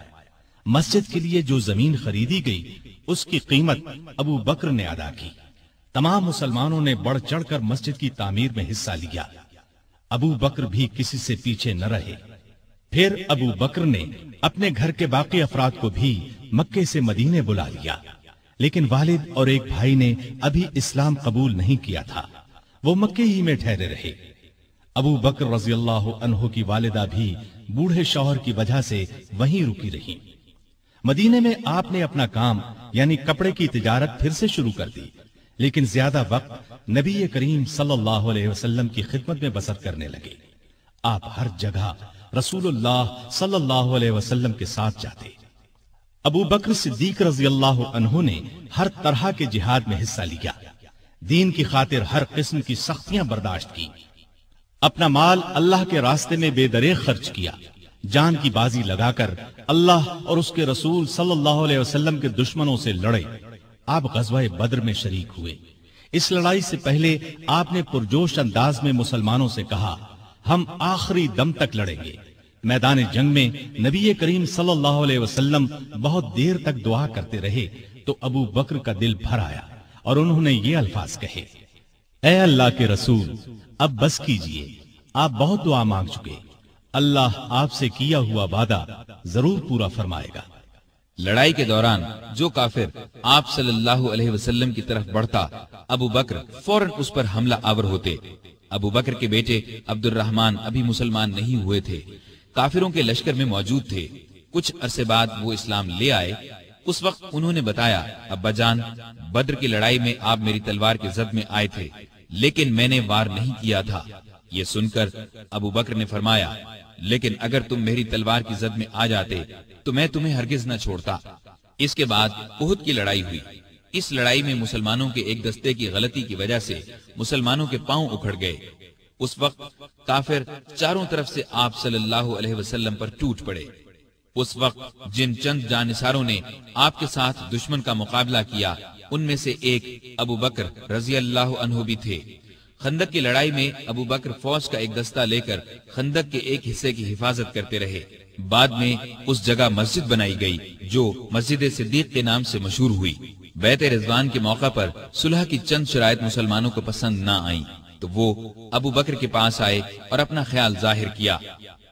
مسجد کے لیے جو زمین خریدی گئی اس کی قیمت ابو بکر نے ادا کی۔ تمام مسلمانوں نے بڑھ چڑھ کر مسجد کی تعمیر میں حصہ لیا۔ ابو بکر بھی کسی سے پیچھے نہ رہے۔ پھر ابو بکر نے اپنے گھر کے باقی افراد کو بھی مکے سے مدینے بلا لیا، لیکن والد اور ایک بھائی نے ابھی اسلام قبول نہیں کیا تھا، وہ مکے ہی میں ٹھہرے رہے۔ ابو بکر رضی اللہ عنہ کی والدہ بھی بوڑھے شوہر کی وجہ سے وہیں رکی رہی۔ مدینے میں آپ نے اپنا کام یعنی کپڑے کی تجارت پھر سے شروع کر دی، لیکن زیادہ وقت نبی کریم صلی اللہ علیہ وسلم کی خدمت میں بسر کرنے لگے۔ آپ ہر جگہ رسول اللہ صلی اللہ علیہ وسلم کے ساتھ جاتے۔ ابو بکر صدیق رضی اللہ عنہ نے ہر طرح کے جہاد میں حصہ لیا، دین کی خاطر ہر قسم کی سختیاں برداشت کی، اپنا مال اللہ کے راستے میں بے دریغ خرچ کیا، جان کی بازی لگا کر اللہ اور اس کے رسول صلی اللہ علیہ وسلم کے دشمنوں سے لڑے۔ آپ غزوہ بدر میں شریک ہوئے۔ اس لڑائی سے پہلے آپ نے پرجوش انداز میں مسلمانوں سے کہا، ہم آخری دم تک لڑیں گے۔ میدان جنگ میں نبی کریم صلی اللہ علیہ وسلم بہت دیر تک دعا کرتے رہے تو ابو بکر کا دل بھر آیا اور انہوں نے یہ الفاظ کہے، اے اللہ کے رسول، اب بس کیجئے، آپ بہت دعا مانگ چکے، اللہ آپ سے کیا ہوا وعدہ ضرور پورا فرمائے گا۔ لڑائی کے دوران جو کافر آپ صلی اللہ علیہ وسلم کی طرف بڑھتا، ابو بکر فوراً اس پر حملہ آور ہوتے۔ ابو بکر کے بیٹے عبد الرحمن ابھی مسلمان نہیں ہوئے تھے، کافروں کے لشکر میں موجود تھے۔ کچھ عرصے بعد وہ اسلام لے آئے۔ اس وقت انہوں نے بتایا، ابا جان، بدر کی لڑائی میں آپ میری تلوار کے زد میں آئے تھے، لیکن میں نے وار نہیں کیا تھا۔ یہ سن کر ابو بکر نے فرمایا، لیکن اگر تم میری تلوار کی زد میں آ جاتے تو میں تمہیں ہرگز نہ چھوڑتا۔ اس کے بعد احد کی لڑائی ہوئی۔ اس لڑائی میں مسلمانوں کے ایک دستے کی غلطی کی وجہ سے مسلمانوں کے پاؤں اکھڑ گئے۔ اس وقت کافر چاروں طرف سے آپ صلی اللہ علیہ وسلم پر ٹوٹ پڑے۔ اس وقت جن چند جانثاروں نے آپ کے ساتھ دشمن کا مقابلہ کیا، ان میں سے ایک ابو بکر رضی اللہ عنہ بھی تھے۔ خندق کی لڑائی میں ابو بکر فوج کا ایک دستہ لے کر خندق کے ایک حصے کی حفاظت کرتے رہے۔ بعد میں اس جگہ مسجد بنائی گئی جو مسجد صدیق کے نام سے مشہور ہوئی۔ بیعت رضوان کے موقع پر صلح کی چند شرائط مسلمانوں کو پسند نہ آئیں تو وہ ابو بکر کے پاس آئے اور اپنا خیال ظاہر کیا۔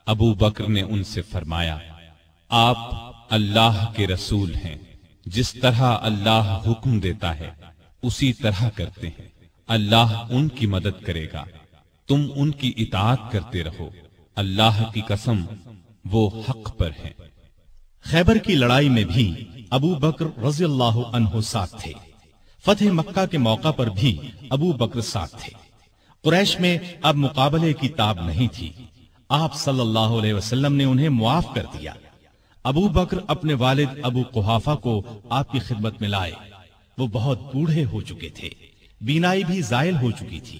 ابو بکر نے ان سے فرمایا، آپ اللہ کے رسول ہیں، جس طرح اللہ حکم دیتا ہے اسی طرح کرتے ہیں۔ اللہ ان کی مدد کرے گا، تم ان کی اطاعت کرتے رہو، اللہ کی قسم وہ حق پر ہیں۔ خیبر کی لڑائی میں بھی ابو بکر رضی اللہ عنہ ساتھ تھے۔ فتح مکہ کے موقع پر بھی ابو بکر ساتھ تھے۔ قریش میں اب مقابلے کی تاب نہیں تھی۔ آپ صلی اللہ علیہ وسلم نے انہیں معاف کر دیا۔ ابو بکر اپنے والد ابو قحافہ کو آپ کی خدمت میں لائے۔ وہ بہت بوڑھے ہو چکے تھے، بینائی بھی زائل ہو چکی تھی۔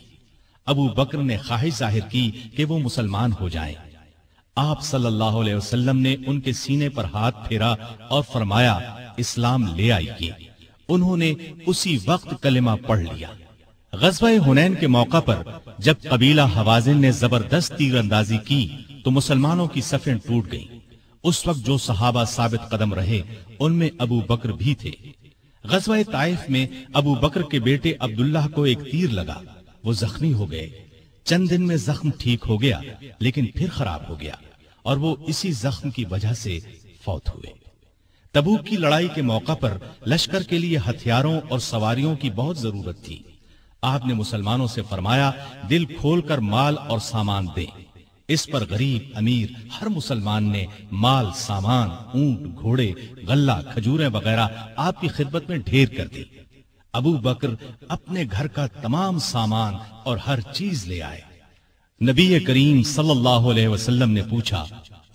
ابو بکر نے خواہش ظاہر کی کہ وہ مسلمان ہو جائیں۔ آپ صلی اللہ علیہ وسلم نے ان کے سینے پر ہاتھ پھیرا اور فرمایا، اسلام لے آئیے۔ انہوں نے اسی وقت کلمہ پڑھ لیا۔ غزوہ حنین کے موقع پر جب قبیلہ حوازن نے زبردست تیر اندازی کی تو مسلمانوں کی صفیں ٹوٹ گئیں۔ اس وقت جو صحابہ ثابت قدم رہے ان میں ابو بکر بھی تھے۔ غزوہ طائف میں ابو بکر کے بیٹے عبداللہ کو ایک تیر لگا، وہ زخمی ہو گئے۔ چند دن میں زخم ٹھیک ہو گیا لیکن پھر خراب ہو گیا اور وہ اسی زخم کی وجہ سے فوت ہوئے۔ تبوک کی لڑائی کے موقع پر لشکر کے لیے ہتھیاروں اور سواریوں کی بہت ضرورت تھی۔ آپ نے مسلمانوں سے فرمایا، دل کھول کر مال اور سامان دیں۔ اس پر غریب امیر ہر مسلمان نے مال، سامان، اونٹ، گھوڑے، غلہ، کھجوریں وغیرہ آپ کی خدمت میں ڈھیر کر دی۔ ابو بکر اپنے گھر کا تمام سامان اور ہر چیز لے آئے۔ نبی کریم صلی اللہ علیہ وسلم نے پوچھا،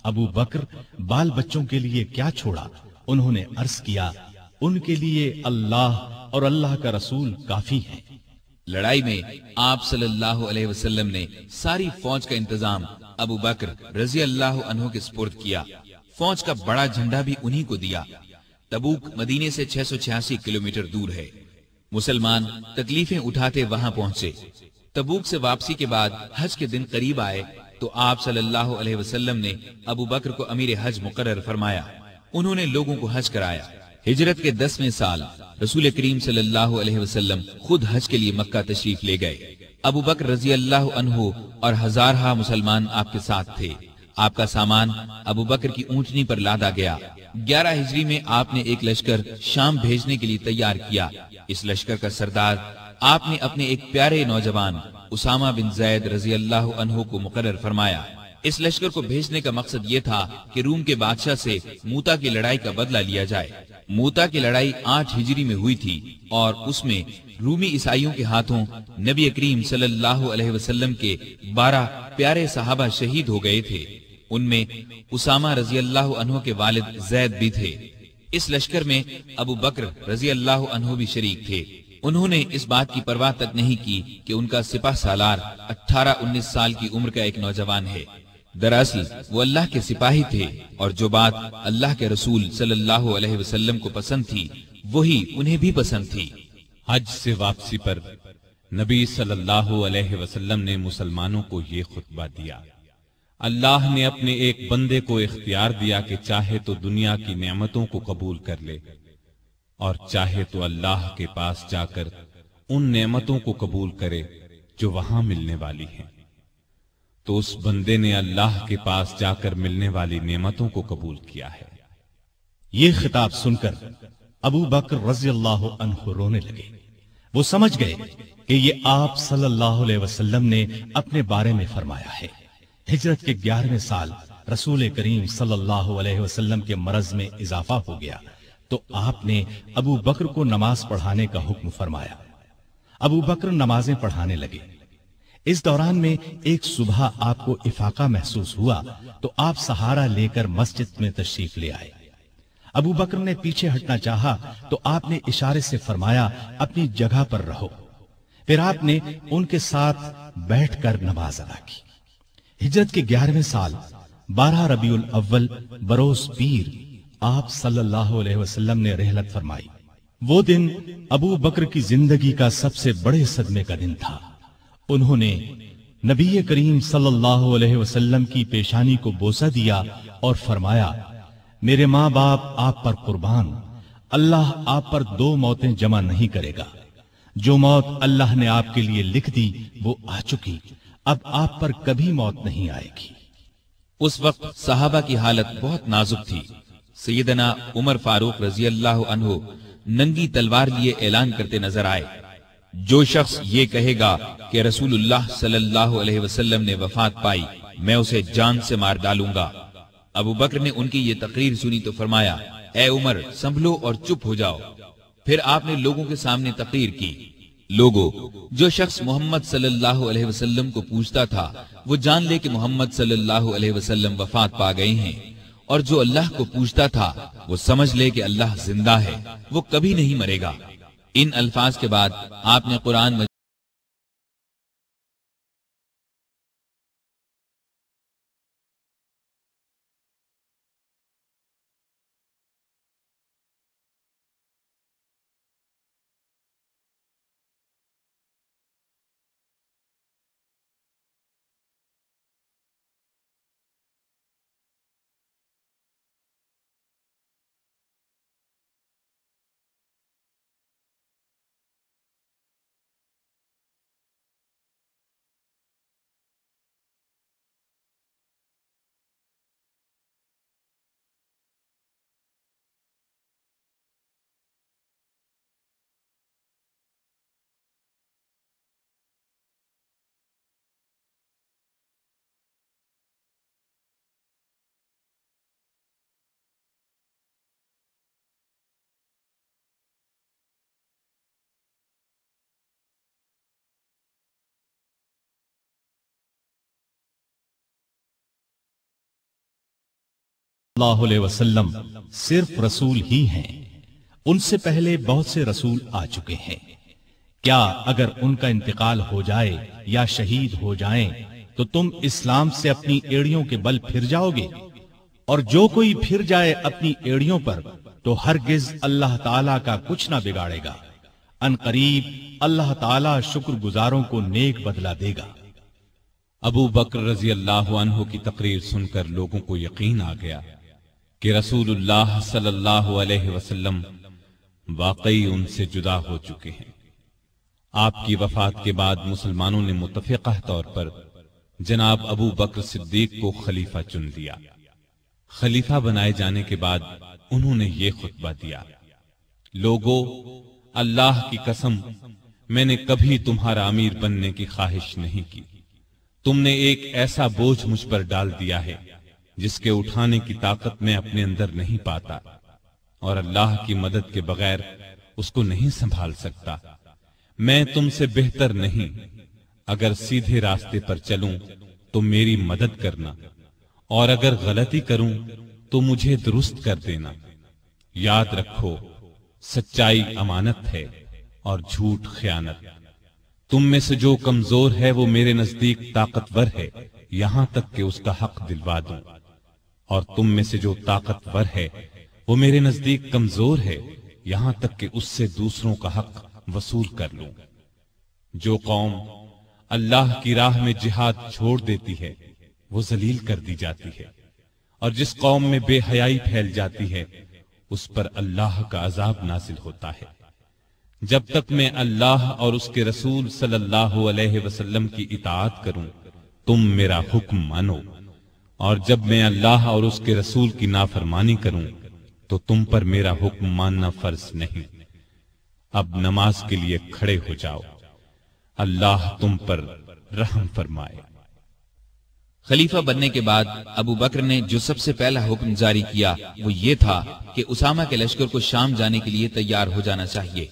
ابو بکر بال بچوں کے لیے کیا چھوڑا؟ انہوں نے عرض کیا، ان کے لیے اللہ اور اللہ کا رسول کافی ہیں۔ لڑائی میں آپ صلی اللہ علیہ وسلم نے ساری فوج کا انتظام ابو بکر رضی اللہ عنہ کے سپرد کیا۔ فوج کا بڑا جھنڈا بھی انہی کو دیا۔ تبوک مدینے سے 686 کلومیٹر دور ہے۔ مسلمان تکلیفیں اٹھاتے وہاں پہنچے۔ تبوک سے واپسی کے بعد حج کے دن قریب آئے تو آپ صلی اللہ علیہ وسلم نے ابو بکر کو امیر حج مقرر فرمایا۔ انہوں نے لوگوں کو حج کرایا۔ ہجرت کے 10ویں سال رسول کریم صلی اللہ علیہ وسلم خود حج کے لیے مکہ تشریف لے گئے۔ ابو بکر رضی اللہ عنہ اور ہزارہا مسلمان آپ کے ساتھ تھے۔ آپ کا سامان ابو بکر کی اونٹنی پر لادا گیا۔ 11 ہجری میں آپ نے ایک لشکر شام بھیجنے کے لیے تیار کیا۔ اس لشکر کا سردار آپ نے اپنے ایک پیارے نوجوان اسامہ بن زید رضی اللہ عنہ کو مقرر فرمایا۔ اس لشکر کو بھیجنے کا مقصد یہ تھا کہ روم کے بادشاہ سے موتا کی لڑائی کا بدلہ لیا جائے۔ موتا کی لڑائی 8 ہجری میں ہوئی تھی اور اس میں رومی عیسائیوں کے ہاتھوں نبی کریم صلی اللہ علیہ وسلم کے 12 پیارے صحابہ شہید ہو گئے تھے۔ ان میں اسامہ رضی اللہ عنہ کے والد زید بھی تھے۔ اس لشکر میں ابو بکر رضی اللہ عنہ بھی شریک تھے۔ انہوں نے اس بات کی پرواہ تک نہیں کی کہ ان کا سپاہ سالار 18-19 سال کی عمر کا ایک نوجوان ہے۔ دراصل وہ اللہ کے سپاہی تھے اور جو بات اللہ کے رسول صلی اللہ علیہ وسلم کو پسند تھی وہی انہیں بھی پسند تھی۔ حج سے واپسی پر نبی صلی اللہ علیہ وسلم نے مسلمانوں کو یہ خطبہ دیا، اللہ نے اپنے ایک بندے کو اختیار دیا کہ چاہے تو دنیا کی نعمتوں کو قبول کر لے اور چاہے تو اللہ کے پاس جا کر ان نعمتوں کو قبول کرے جو وہاں ملنے والی ہیں۔ تو اس بندے نے اللہ کے پاس جا کر ملنے والی نعمتوں کو قبول کیا ہے۔ یہ خطاب سن کر ابو بکر رضی اللہ عنہ رونے لگے۔ وہ سمجھ گئے کہ یہ آپ صلی اللہ علیہ وسلم نے اپنے بارے میں فرمایا ہے۔ ہجرت کے 11ویں سال رسول کریم صلی اللہ علیہ وسلم کے مرض میں اضافہ ہو گیا تو آپ نے ابو بکر کو نماز پڑھانے کا حکم فرمایا۔ ابو بکر نمازیں پڑھانے لگے۔ اس دوران میں ایک صبح آپ کو افاقہ محسوس ہوا تو آپ سہارا لے کر مسجد میں تشریف لے آئے۔ ابو بکر نے پیچھے ہٹنا چاہا تو آپ نے اشارے سے فرمایا اپنی جگہ پر رہو۔ پھر آپ نے ان کے ساتھ بیٹھ کر نماز ادا کی۔ ہجرت کے 11ویں سال 12 ربیع الاول بروز پیر آپ صلی اللہ علیہ وسلم نے رحلت فرمائی۔ وہ دن ابو بکر کی زندگی کا سب سے بڑے صدمے کا دن تھا۔ انہوں نے نبی کریم صلی اللہ علیہ وسلم کی پیشانی کو بوسہ دیا اور فرمایا میرے ماں باپ آپ پر قربان، اللہ آپ پر 2 موتیں جمع نہیں کرے گا۔ جو موت اللہ نے آپ کے لیے لکھ دی وہ آ چکی، اب آپ پر کبھی موت نہیں آئے گی۔ اس وقت صحابہ کی حالت بہت نازک تھی۔ سیدنا عمر فاروق رضی اللہ عنہ ننگی تلوار لیے اعلان کرتے نظر آئے، جو شخص یہ کہے گا کہ رسول اللہ صلی اللہ علیہ وسلم نے وفات پائی میں اسے جان سے مار ڈالوں گا۔ ابو بکر نے ان کی یہ تقریر سنی تو فرمایا اے عمر سنبھلو اور چپ ہو جاؤ۔ پھر آپ نے لوگوں کے سامنے تقریر کی، لوگوں جو شخص محمد صلی اللہ علیہ وسلم کو پوچھتا تھا وہ جان لے کہ محمد صلی اللہ علیہ وسلم وفات پا گئے ہیں، اور جو اللہ کو پوچھتا تھا وہ سمجھ لے کہ اللہ زندہ ہے، وہ کبھی نہیں مرے گا۔ ان الفاظ کے بعد آپ نے قرآن اللہ علیہ وسلم صرف رسول ہی ہیں، ان سے پہلے بہت سے رسول آ چکے ہیں۔ کیا اگر ان کا انتقال ہو جائے یا شہید ہو جائیں تو تم اسلام سے اپنی ایڑیوں کے بل پھر جاؤ گے؟ اور جو کوئی پھر جائے اپنی ایڑیوں پر تو ہرگز اللہ تعالیٰ کا کچھ نہ بگاڑے گا۔ ان قریب اللہ تعالیٰ شکر گزاروں کو نیک بدلہ دے گا۔ ابو بکر رضی اللہ عنہ کی تقریر سن کر لوگوں کو یقین آ گیا کہ رسول اللہ صلی اللہ علیہ وسلم واقعی ان سے جدا ہو چکے ہیں۔ آپ کی وفات کے بعد مسلمانوں نے متفقہ طور پر جناب ابو بکر صدیق کو خلیفہ چن لیا۔ خلیفہ بنائے جانے کے بعد انہوں نے یہ خطبہ دیا، لوگو اللہ کی قسم میں نے کبھی تمہارا امیر بننے کی خواہش نہیں کی۔ تم نے ایک ایسا بوجھ مجھ پر ڈال دیا ہے جس کے اٹھانے کی طاقت میں اپنے اندر نہیں پاتا، اور اللہ کی مدد کے بغیر اس کو نہیں سنبھال سکتا۔ میں تم سے بہتر نہیں، اگر سیدھے راستے پر چلوں تو میری مدد کرنا، اور اگر غلطی کروں تو مجھے درست کر دینا۔ یاد رکھو سچائی امانت ہے اور جھوٹ خیانت۔ تم میں سے جو کمزور ہے وہ میرے نزدیک طاقتور ہے، یہاں تک کہ اس کا حق دلوا دوں، اور تم میں سے جو طاقتور ہے وہ میرے نزدیک کمزور ہے، یہاں تک کہ اس سے دوسروں کا حق وصول کر لوں۔ جو قوم اللہ کی راہ میں جہاد چھوڑ دیتی ہے وہ ذلیل کر دی جاتی ہے، اور جس قوم میں بے حیائی پھیل جاتی ہے اس پر اللہ کا عذاب نازل ہوتا ہے۔ جب تک میں اللہ اور اس کے رسول صلی اللہ علیہ وسلم کی اطاعت کروں تم میرا حکم مانو، اور جب میں اللہ اور اس کے رسول کی نافرمانی کروں تو تم پر میرا حکم ماننا فرض نہیں۔ اب نماز کے لیے کھڑے ہو جاؤ، اللہ تم پر رحم فرمائے۔ خلیفہ بننے کے بعد ابو بکر نے جو سب سے پہلا حکم جاری کیا وہ یہ تھا کہ اسامہ کے لشکر کو شام جانے کے لیے تیار ہو جانا چاہیے۔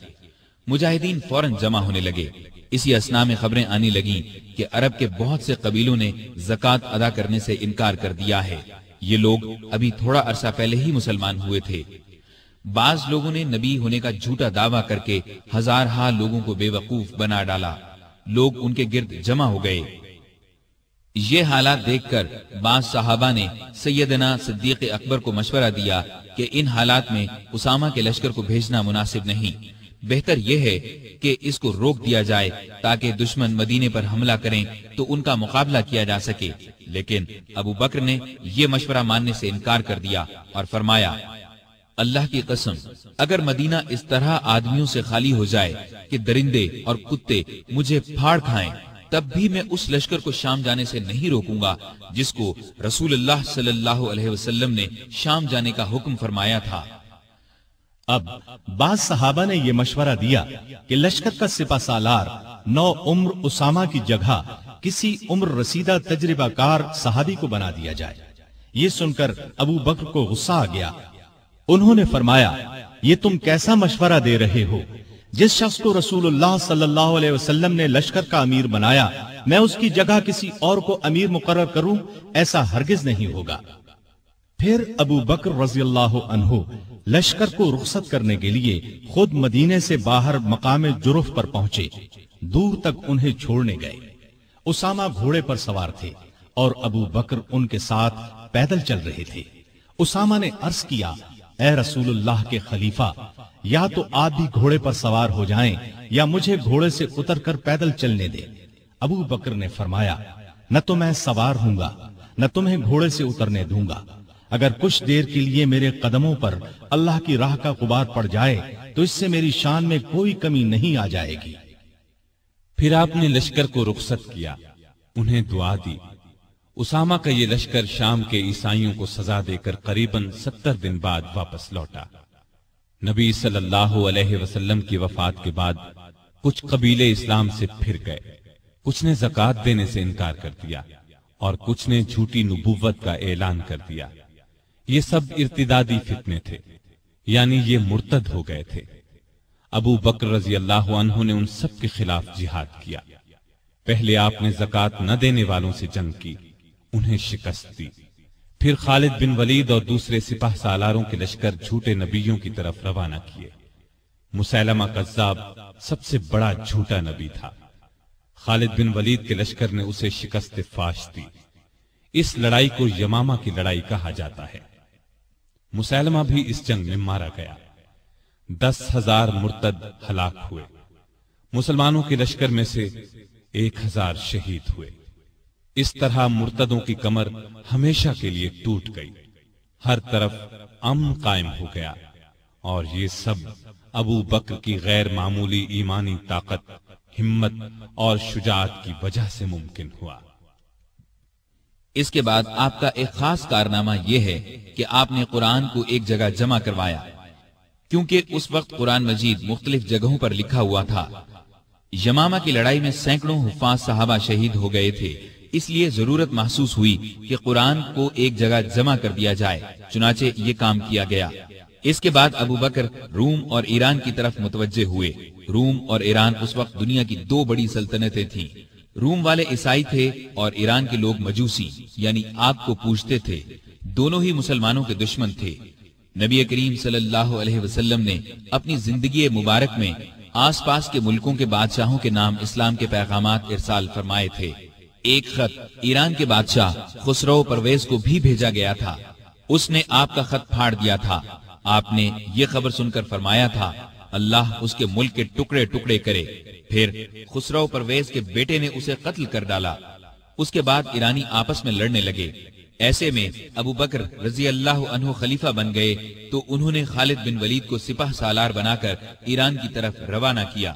مجاہدین فوراً جمع ہونے لگے۔ اسی اثنا میں خبریں آنے لگیں کہ عرب کے بہت سے قبیلوں نے زکوٰۃ ادا کرنے سے انکار کر دیا ہے۔ یہ لوگ ابھی تھوڑا عرصہ پہلے ہی مسلمان ہوئے تھے۔ بعض لوگوں نے نبی ہونے کا جھوٹا دعویٰ کر کے ہزارہا لوگوں کو بے وقوف بنا ڈالا۔ لوگ ان کے گرد جمع ہو گئے۔ یہ حالات دیکھ کر بعض صحابہ نے سیدنا صدیق اکبر کو مشورہ دیا کہ ان حالات میں اسامہ کے لشکر کو بھیجنا مناسب نہیں، بہتر یہ ہے کہ اس کو روک دیا جائے تاکہ دشمن مدینے پر حملہ کریں تو ان کا مقابلہ کیا جا سکے۔ لیکن ابو بکر نے یہ مشورہ ماننے سے انکار کر دیا اور فرمایا، اللہ کی قسم، اگر مدینہ اس طرح آدمیوں سے خالی ہو جائے کہ درندے اور کتے مجھے پھاڑ کھائیں، تب بھی میں اس لشکر کو شام جانے سے نہیں روکوں گا جس کو رسول اللہ صلی اللہ علیہ وسلم نے شام جانے کا حکم فرمایا تھا۔ اب بعض صحابہ نے یہ مشورہ دیا کہ لشکر کا سپہ سالار نو عمر اسامہ کی جگہ کسی عمر رسیدہ تجربہ کار صحابی کو بنا دیا جائے۔ یہ سن کر ابو بکر کو غصہ آ گیا۔ انہوں نے فرمایا، یہ تم کیسا مشورہ دے رہے ہو؟ جس شخص کو رسول اللہ صلی اللہ علیہ وسلم نے لشکر کا امیر بنایا، میں اس کی جگہ کسی اور کو امیر مقرر کروں، ایسا ہرگز نہیں ہوگا۔ پھر ابو بکر رضی اللہ عنہ لشکر کو رخصت کرنے کے لیے خود مدینے سے باہر مقام جرف پر پہنچے۔ دور تک انہیں چھوڑنے گئے۔ اسامہ گھوڑے پر سوار تھے اور ابو بکر ان کے ساتھ پیدل چل رہے تھے۔ اسامہ نے عرض کیا، اے رسول اللہ کے خلیفہ، یا تو آپ بھی گھوڑے پر سوار ہو جائیں یا مجھے گھوڑے سے اتر کر پیدل چلنے دیں۔ ابو بکر نے فرمایا، نہ تو میں سوار ہوں گا نہ تمہیں گھوڑے سے اترنے دوں گا۔ اگر کچھ دیر کے لیے میرے قدموں پر اللہ کی راہ کا غبار پڑ جائے تو اس سے میری شان میں کوئی کمی نہیں آ جائے گی۔ پھر آپ نے لشکر کو رخصت کیا، انہیں دعا دی۔ اسامہ کا یہ لشکر شام کے عیسائیوں کو سزا دے کر قریباً 70 دن بعد واپس لوٹا۔ نبی صلی اللہ علیہ وسلم کی وفات کے بعد کچھ قبیلے اسلام سے پھر گئے، کچھ نے زکوٰۃ دینے سے انکار کر دیا اور کچھ نے جھوٹی نبوت کا اعلان کر دیا۔ یہ سب ارتدادی فتنے تھے، یعنی یہ مرتد ہو گئے تھے۔ ابو بکر رضی اللہ عنہ نے ان سب کے خلاف جہاد کیا۔ پہلے آپ نے زکوٰۃ نہ دینے والوں سے جنگ کی، انہیں شکست دی۔ پھر خالد بن ولید اور دوسرے سپہ سالاروں کے لشکر جھوٹے نبیوں کی طرف روانہ کیے۔ مسیلمہ کذاب سب سے بڑا جھوٹا نبی تھا۔ خالد بن ولید کے لشکر نے اسے شکست فاش دی۔ اس لڑائی کو یمامہ کی لڑائی کہا جاتا ہے۔ مسیلمہ بھی اس جنگ میں مارا گیا۔ 10,000 مرتد ہلاک ہوئے۔ مسلمانوں کے لشکر میں سے 1,000 شہید ہوئے۔ اس طرح مرتدوں کی کمر ہمیشہ کے لیے ٹوٹ گئی۔ ہر طرف امن قائم ہو گیا، اور یہ سب ابو بکر کی غیر معمولی ایمانی طاقت، ہمت اور شجاعت کی وجہ سے ممکن ہوا۔ اس کے بعد آپ کا ایک خاص کارنامہ یہ ہے کہ آپ نے قرآن کو ایک جگہ جمع کروایا، کیونکہ اس وقت قرآن مجید مختلف جگہوں پر لکھا ہوا تھا۔ یمامہ کی لڑائی میں سینکڑوں حفاظ صحابہ شہید ہو گئے تھے، اس لیے ضرورت محسوس ہوئی کہ قرآن کو ایک جگہ جمع کر دیا جائے، چنانچہ یہ کام کیا گیا۔ اس کے بعد ابو بکر روم اور ایران کی طرف متوجہ ہوئے۔ روم اور ایران اس وقت دنیا کی 2 بڑی سلطنتیں تھیں۔ روم والے عیسائی تھے اور ایران کے لوگ مجوسی یعنی آگ کو پوجتے تھے۔ دونوں ہی مسلمانوں کے دشمن تھے۔ نبی کریم صلی اللہ علیہ وسلم نے اپنی زندگی مبارک میں آس پاس کے ملکوں کے بادشاہوں کے نام اسلام کے پیغامات ارسال فرمائے تھے۔ ایک خط ایران کے بادشاہ خسرو پرویز کو بھی بھیجا گیا تھا۔ اس نے آپ کا خط پھاڑ دیا تھا۔ آپ نے یہ خبر سن کر فرمایا تھا، اللہ اس کے ملک کے ٹکڑے ٹکڑے کرے۔ پھر خسرو پرویز کے بیٹے نے اسے قتل کر ڈالا۔ اس کے بعد ایرانی آپس میں لڑنے لگے۔ ایسے میں ابو بکر رضی اللہ عنہ خلیفہ بن گئے تو انہوں نے خالد بن ولید کو سپہ سالار بنا کر ایران کی طرف روانہ کیا۔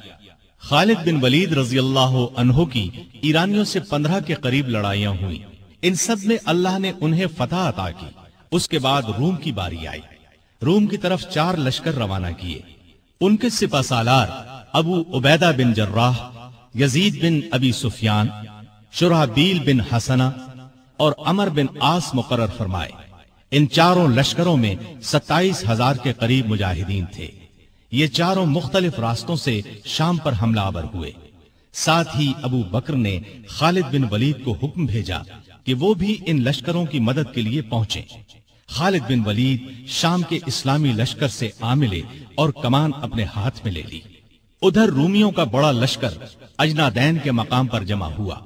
خالد بن ولید رضی اللہ عنہ کی ایرانیوں سے 15 کے قریب لڑائیاں ہوئیں، ان سب میں اللہ نے انہیں فتح عطا کی۔ اس کے بعد روم کی باری آئی، روم کی طرف 4 لشکر روانہ کیے۔ ان کے سپہ سالار ابو عبیدہ بن جراح، یزید بن ابی سفیان، شرحبیل بن حسنہ اور عمر بن عاص مقرر فرمائے۔ ان چاروں لشکروں میں 27,000 کے قریب مجاہدین تھے۔ یہ چاروں مختلف راستوں سے شام پر حملہ آور ہوئے۔ ساتھ ہی ابو بکر نے خالد بن ولید کو حکم بھیجا کہ وہ بھی ان لشکروں کی مدد کے لیے پہنچیں۔ خالد بن ولید شام کے اسلامی لشکر سے آ ملے اور کمان اپنے ہاتھ میں لے لی۔ ادھر رومیوں کا بڑا لشکر اجنادین کے مقام پر جمع ہوا۔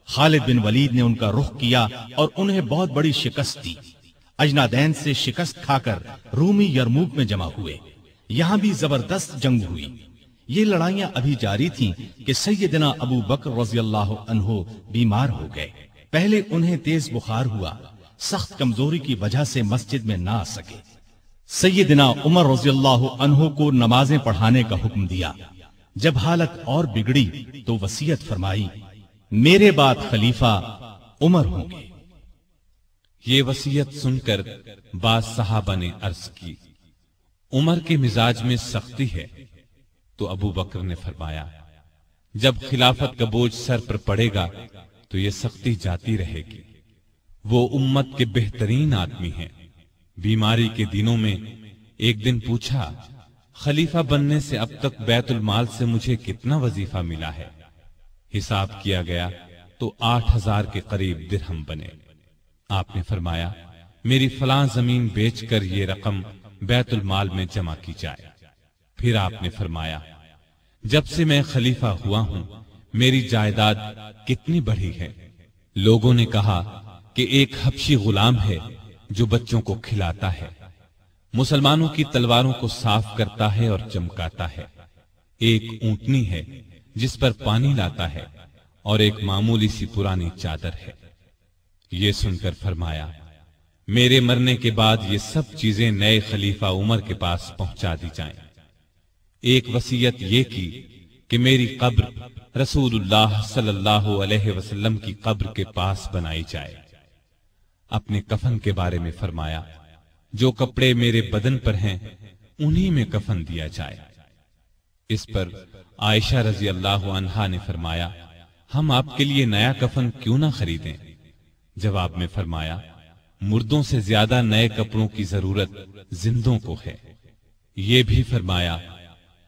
خالد بن ولید نے ان کا رخ کیا اور انہیں بہت بڑی شکست دی۔ اجنادین سے شکست کھا کر رومی یرموک میں جمع ہوئے۔ یہاں بھی زبردست جنگ ہوئی۔ یہ لڑائیاں ابھی جاری تھیں کہ سیدنا ابو بکر رضی اللہ عنہ بیمار ہو گئے۔ پہلے انہیں تیز بخار ہوا، سخت کمزوری کی وجہ سے مسجد میں نہ آ سکے۔ سیدنا عمر رضی اللہ عنہ کو نمازیں پڑھانے کا حکم دیا۔ جب حالت اور بگڑی تو وصیت فرمائی، میرے بعد خلیفہ عمر ہوں گے۔ یہ وصیت سن کر بعض صحابہ نے عرض کی، عمر کے مزاج میں سختی ہے، تو ابو بکر نے فرمایا، جب خلافت کا بوجھ سر پر پڑے گا تو یہ سختی جاتی رہے گی۔ وہ امت کے بہترین آدمی ہیں۔ بیماری کے دنوں میں ایک دن پوچھا، خلیفہ بننے سے اب تک بیت المال سے مجھے کتنا وظیفہ ملا ہے؟ حساب کیا گیا تو 8,000 کے قریب درہم بنے۔ آپ نے فرمایا، میری فلاں زمین بیچ کر یہ رقم بیت المال میں جمع کی جائے۔ پھر آپ نے فرمایا، جب سے میں خلیفہ ہوا ہوں میری جائیداد کتنی بڑھی ہے؟ لوگوں نے کہا کہ ایک حبشی غلام ہے جو بچوں کو کھلاتا ہے، مسلمانوں کی تلواروں کو صاف کرتا ہے اور چمکاتا ہے، ایک اونٹنی ہے جس پر پانی لاتا ہے، اور ایک معمولی سی پرانی چادر ہے۔ یہ سن کر فرمایا، میرے مرنے کے بعد یہ سب چیزیں نئے خلیفہ عمر کے پاس پہنچا دی جائیں۔ ایک وصیت یہ کی کہ میری قبر رسول اللہ صلی اللہ علیہ وسلم کی قبر کے پاس بنائی جائے۔ اپنے کفن کے بارے میں فرمایا، جو کپڑے میرے بدن پر ہیں انہی میں کفن دیا جائے۔ اس پر عائشہ رضی اللہ عنہا نے فرمایا، ہم آپ کے لیے نیا کفن کیوں نہ خریدیں؟ جواب میں فرمایا، مردوں سے زیادہ نئے کپڑوں کی ضرورت زندوں کو ہے۔ یہ بھی فرمایا،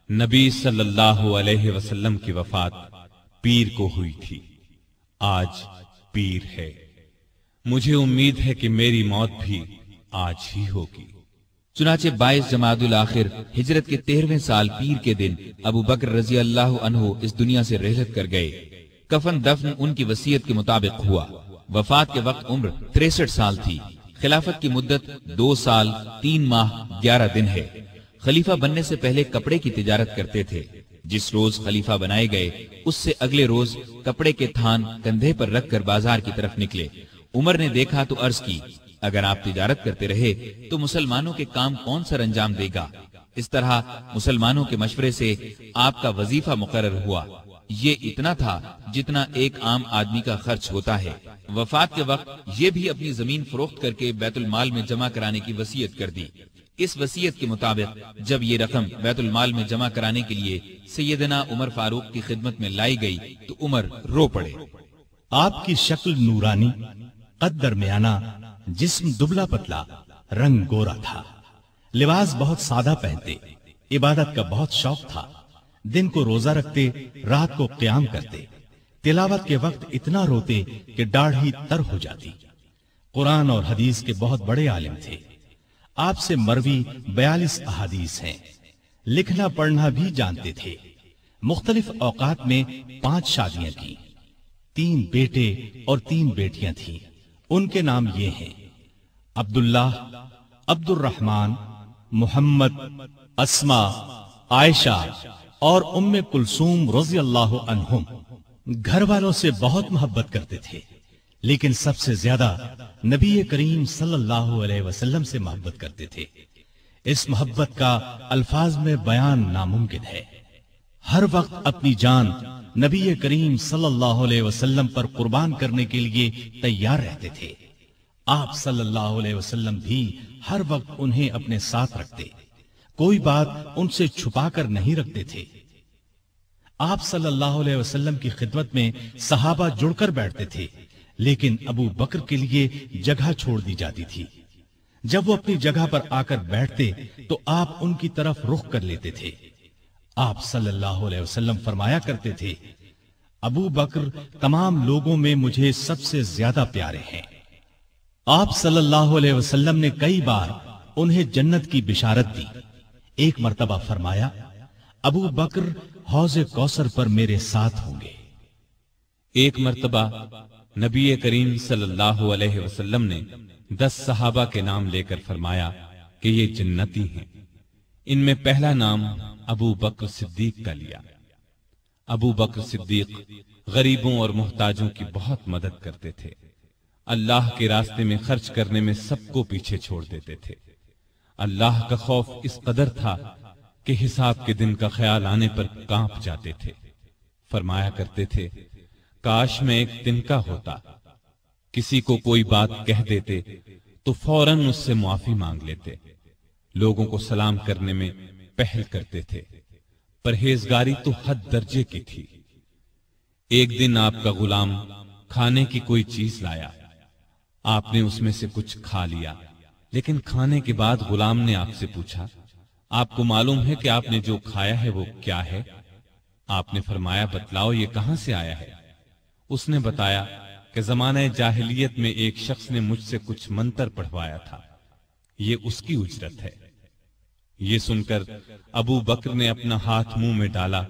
نبی صلی اللہ علیہ وسلم کی وفات پیر کو ہوئی تھی، آج پیر ہے، مجھے امید ہے کہ میری موت بھی آج ہی ہوگی۔ چنانچہ 22 جمادی الاخر ہجرت کے 13ویں سال پیر کے دن ابو بکر رضی اللہ عنہ اس دنیا سے رحلت کر گئے۔ کفن دفن ان کی وصیت کے مطابق ہوا۔ وفات کے وقت عمر 63 سال تھی۔ خلافت کی مدت 2 سال 3 ماہ 11 دن ہے۔ خلیفہ بننے سے پہلے کپڑے کی تجارت کرتے تھے۔ جس روز خلیفہ بنائے گئے اس سے اگلے روز کپڑے کے تھان کندھے پر رکھ کر بازار کی طرف نکلے۔ عمر نے دیکھا تو عرض کی، اگر آپ تجارت کرتے رہے تو مسلمانوں کے کام کون سر انجام دے گا؟ اس طرح مسلمانوں کے مشورے سے آپ کا وظیفہ مقرر ہوا۔ یہ اتنا تھا جتنا ایک عام آدمی کا خرچ ہوتا ہے۔ وفات کے وقت یہ بھی اپنی زمین فروخت کر کے بیت المال میں جمع کرانے کی وصیت کر دی۔ اس وصیت کے مطابق جب یہ رقم بیت المال میں جمع کرانے کے لیے سیدنا عمر فاروق کی خدمت میں لائی گئی تو عمر رو پڑے۔ آپ کی شکل نورانی، قد درمیانہ، جسم دبلا پتلا، رنگ گورا تھا۔ لباس بہت سادہ پہنتے، عبادت کا بہت شوق تھا۔ دن کو روزہ رکھتے، رات کو قیام کرتے، تلاوت کے وقت اتنا روتے کہ داڑھی تر ہو جاتی۔ قرآن اور حدیث کے بہت بڑے عالم تھے۔ آپ سے مروی 42 احادیث ہیں۔ لکھنا پڑھنا بھی جانتے تھے۔ مختلف اوقات میں 5 شادیاں کی۔ 3 بیٹے اور 3 بیٹیاں تھیں۔ ان کے نام یہ ہیں: عبداللہ، عبد الرحمن، محمد، اسما، عائشہ اور ام کلثوم رضی اللہ عنہم۔ گھر والوں سے بہت محبت کرتے تھے، لیکن سب سے زیادہ نبی کریم صلی اللہ علیہ وسلم سے محبت کرتے تھے۔ اس محبت کا الفاظ میں بیان ناممکن ہے۔ ہر وقت اپنی جان نبی کریم صلی اللہ علیہ وسلم پر قربان کرنے کے لیے تیار رہتے تھے۔ آپ صلی اللہ علیہ وسلم بھی ہر وقت انہیں اپنے ساتھ رکھتے، کوئی بات ان سے چھپا کر نہیں رکھتے تھے۔ آپ صلی اللہ علیہ وسلم کی خدمت میں صحابہ جڑ کر بیٹھتے تھے، لیکن ابو بکر کے لیے جگہ چھوڑ دی جاتی تھی۔ جب وہ اپنی جگہ پر آ کر بیٹھتے تو آپ ان کی طرف رخ کر لیتے تھے۔ آپ صلی اللہ علیہ وسلم فرمایا کرتے تھے، ابو بکر تمام لوگوں میں مجھے سب سے زیادہ پیارے ہیں۔ آپ صلی اللہ علیہ وسلم نے کئی بار انہیں جنت کی بشارت دی۔ ایک مرتبہ فرمایا، ابو بکر حوض کوثر پر میرے ساتھ ہوں گے۔ ایک مرتبہ نبی کریم صلی اللہ علیہ وسلم نے 10 صحابہ کے نام لے کر فرمایا کہ یہ جنتی ہیں۔ ان میں پہلا نام ابو بکر صدیق کا لیا۔ ابو بکر صدیق غریبوں اور محتاجوں کی بہت مدد کرتے تھے۔ اللہ کے راستے میں خرچ کرنے میں سب کو پیچھے چھوڑ دیتے تھے۔ اللہ کا خوف اس قدر تھا کہ حساب کے دن کا خیال آنے پر کانپ جاتے تھے۔ فرمایا کرتے تھے، کاش میں ایک تنکا ہوتا، کسی کو کوئی بات کہہ دیتے تو فوراً اس سے معافی مانگ لیتے۔ لوگوں کو سلام کرنے میں پہل کرتے تھے۔ پرہیزگاری تو حد درجے کی تھی۔ ایک دن آپ کا غلام کھانے کی کوئی چیز لایا، آپ نے اس میں سے کچھ کھا لیا، لیکن کھانے کے بعد غلام نے آپ سے پوچھا، آپ کو معلوم ہے کہ آپ نے جو کھایا ہے وہ کیا ہے؟ آپ نے فرمایا، بتلاؤ یہ کہاں سے آیا ہے؟ اس نے بتایا کہ زمانہ جاہلیت میں ایک شخص نے مجھ سے کچھ منتر پڑھوایا تھا، یہ اس کی اجرت ہے۔ یہ سن کر ابو بکر نے اپنا ہاتھ منہ میں ڈالا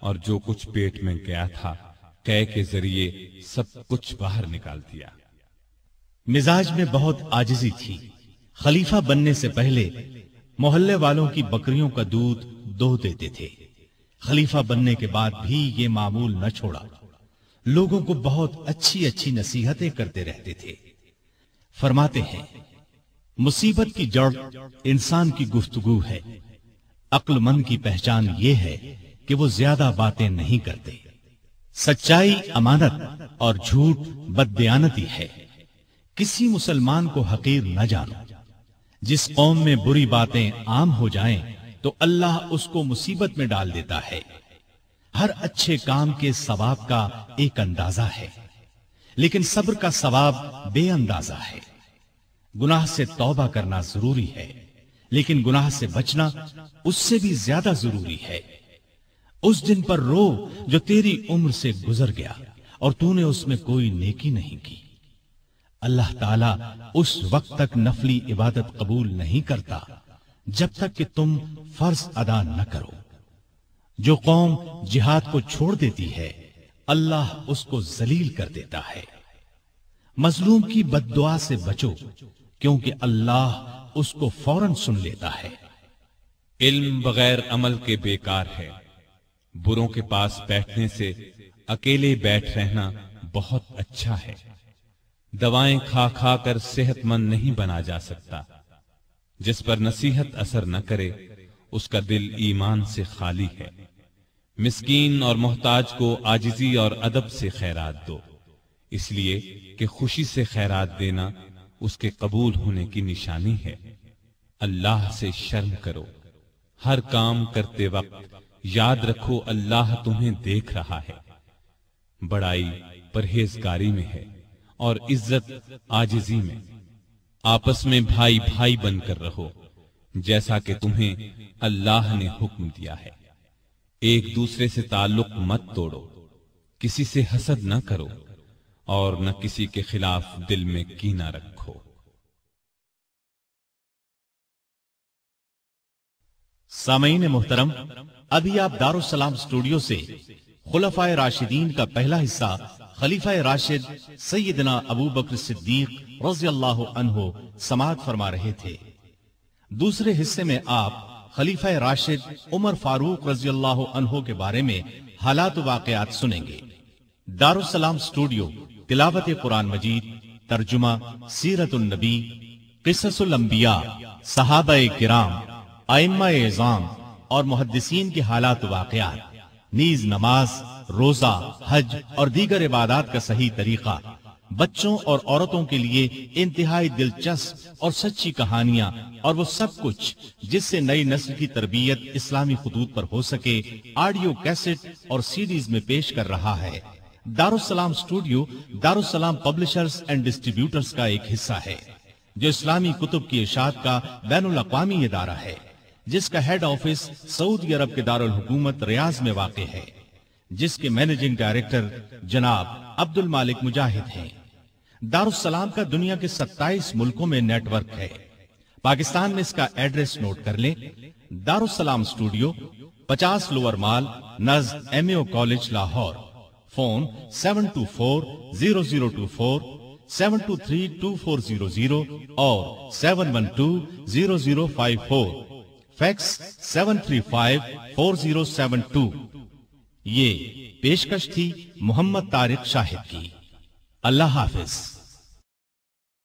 اور جو کچھ پیٹ میں گیا تھا قے کے ذریعے سب کچھ باہر نکال دیا۔ مزاج میں بہت عاجزی تھی۔ خلیفہ بننے سے پہلے محلے والوں کی بکریوں کا دودھ دو دیتے تھے۔ خلیفہ بننے کے بعد بھی یہ معمول نہ چھوڑا۔ لوگوں کو بہت اچھی اچھی نصیحتیں کرتے رہتے تھے۔ فرماتے ہیں، مصیبت کی جڑ انسان کی گفتگو ہے۔ عقل مند کی پہچان یہ ہے کہ وہ زیادہ باتیں نہیں کرتے۔ سچائی امانت اور جھوٹ بددیانتی ہے۔ کسی مسلمان کو حقیر نہ جانو۔ جس قوم میں بری باتیں عام ہو جائیں تو اللہ اس کو مصیبت میں ڈال دیتا ہے۔ ہر اچھے کام کے ثواب کا ایک اندازہ ہے، لیکن صبر کا ثواب بے اندازہ ہے۔ گناہ سے توبہ کرنا ضروری ہے، لیکن گناہ سے بچنا اس سے بھی زیادہ ضروری ہے۔ اس دن پر رو جو تیری عمر سے گزر گیا اور تو نے اس میں کوئی نیکی نہیں کی۔ اللہ تعالیٰ اس وقت تک نفلی عبادت قبول نہیں کرتا جب تک کہ تم فرض ادا نہ کرو۔ جو قوم جہاد کو چھوڑ دیتی ہے اللہ اس کو ذلیل کر دیتا ہے۔ مظلوم کی بد دعا سے بچو کیونکہ اللہ اس کو فوراً سن لیتا ہے۔ علم بغیر عمل کے بیکار ہے۔ بروں کے پاس بیٹھنے سے اکیلے بیٹھ رہنا بہت اچھا ہے۔ دوائیں کھا کھا کر صحت مند نہیں بنا جا سکتا۔ جس پر نصیحت اثر نہ کرے اس کا دل ایمان سے خالی ہے۔ مسکین اور محتاج کو عاجزی اور ادب سے خیرات دو، اس لیے کہ خوشی سے خیرات دینا اس کے قبول ہونے کی نشانی ہے۔ اللہ سے شرم کرو۔ ہر کام کرتے وقت یاد رکھو اللہ تمہیں دیکھ رہا ہے۔ بڑائی پرہیزگاری میں ہے اور عزت عاجزی میں۔ آپس میں بھائی بھائی بن کر رہو جیسا کہ تمہیں اللہ نے حکم دیا ہے۔ ایک دوسرے سے تعلق مت توڑو، کسی سے حسد نہ کرو اور نہ کسی کے خلاف دل میں کینہ رکھو۔ سامعین محترم، ابھی آپ دارالسلام اسٹوڈیو سے خلفائے راشدین کا پہلا حصہ خلیفہ راشد سیدنا ابو بکر صدیق رضی اللہ عنہ سماعت فرما رہے تھے۔ دوسرے حصے میں آپ خلیفہ راشد عمر فاروق رضی اللہ عنہ کے بارے میں حالات و واقعات سنیں گے۔ دارالسلام اسٹوڈیو تلاوت قرآن مجید، ترجمہ، سیرت النبی، قصص الانبیاء، صحابہ کرام، ائمہ اعظام اور محدثین کے حالات و واقعات، نیز نماز، روزہ، حج اور دیگر عبادات کا صحیح طریقہ، بچوں اور عورتوں کے لیے انتہائی دلچسپ اور سچی کہانیاں، اور وہ سب کچھ جس سے نئی نسل کی تربیت اسلامی خطوط پر ہو سکے، آڈیو کیسٹ اور سیڈیز میں پیش کر رہا ہے۔ دارالسلام اسٹوڈیو دارالسلام پبلشرز اینڈ ڈسٹریبیوٹرز کا ایک حصہ ہے، جو اسلامی کتب کی اشاعت کا بین الاقوامی ادارہ ہے، جس کا ہیڈ آفس سعودی عرب کے دارالحکومت ریاض میں واقع ہے، جس کے مینیجنگ ڈائریکٹر جناب عبد المالک مجاہد ہیں۔ دارالسلام کا دنیا کے 27 ملکوں میں نیٹ ورک ہے۔ پاکستان میں اس کا ایڈریس نوٹ کر لیں: دارالسلام اسٹوڈیو، 50 لوور مال، نزد MAO کالج، لاہور۔ فون 724-0024 723-2400 اور 712-0054، فیکس 735-4072۔ یہ پیشکش تھی محمد طارق شاہد کی۔ اللہ حافظ۔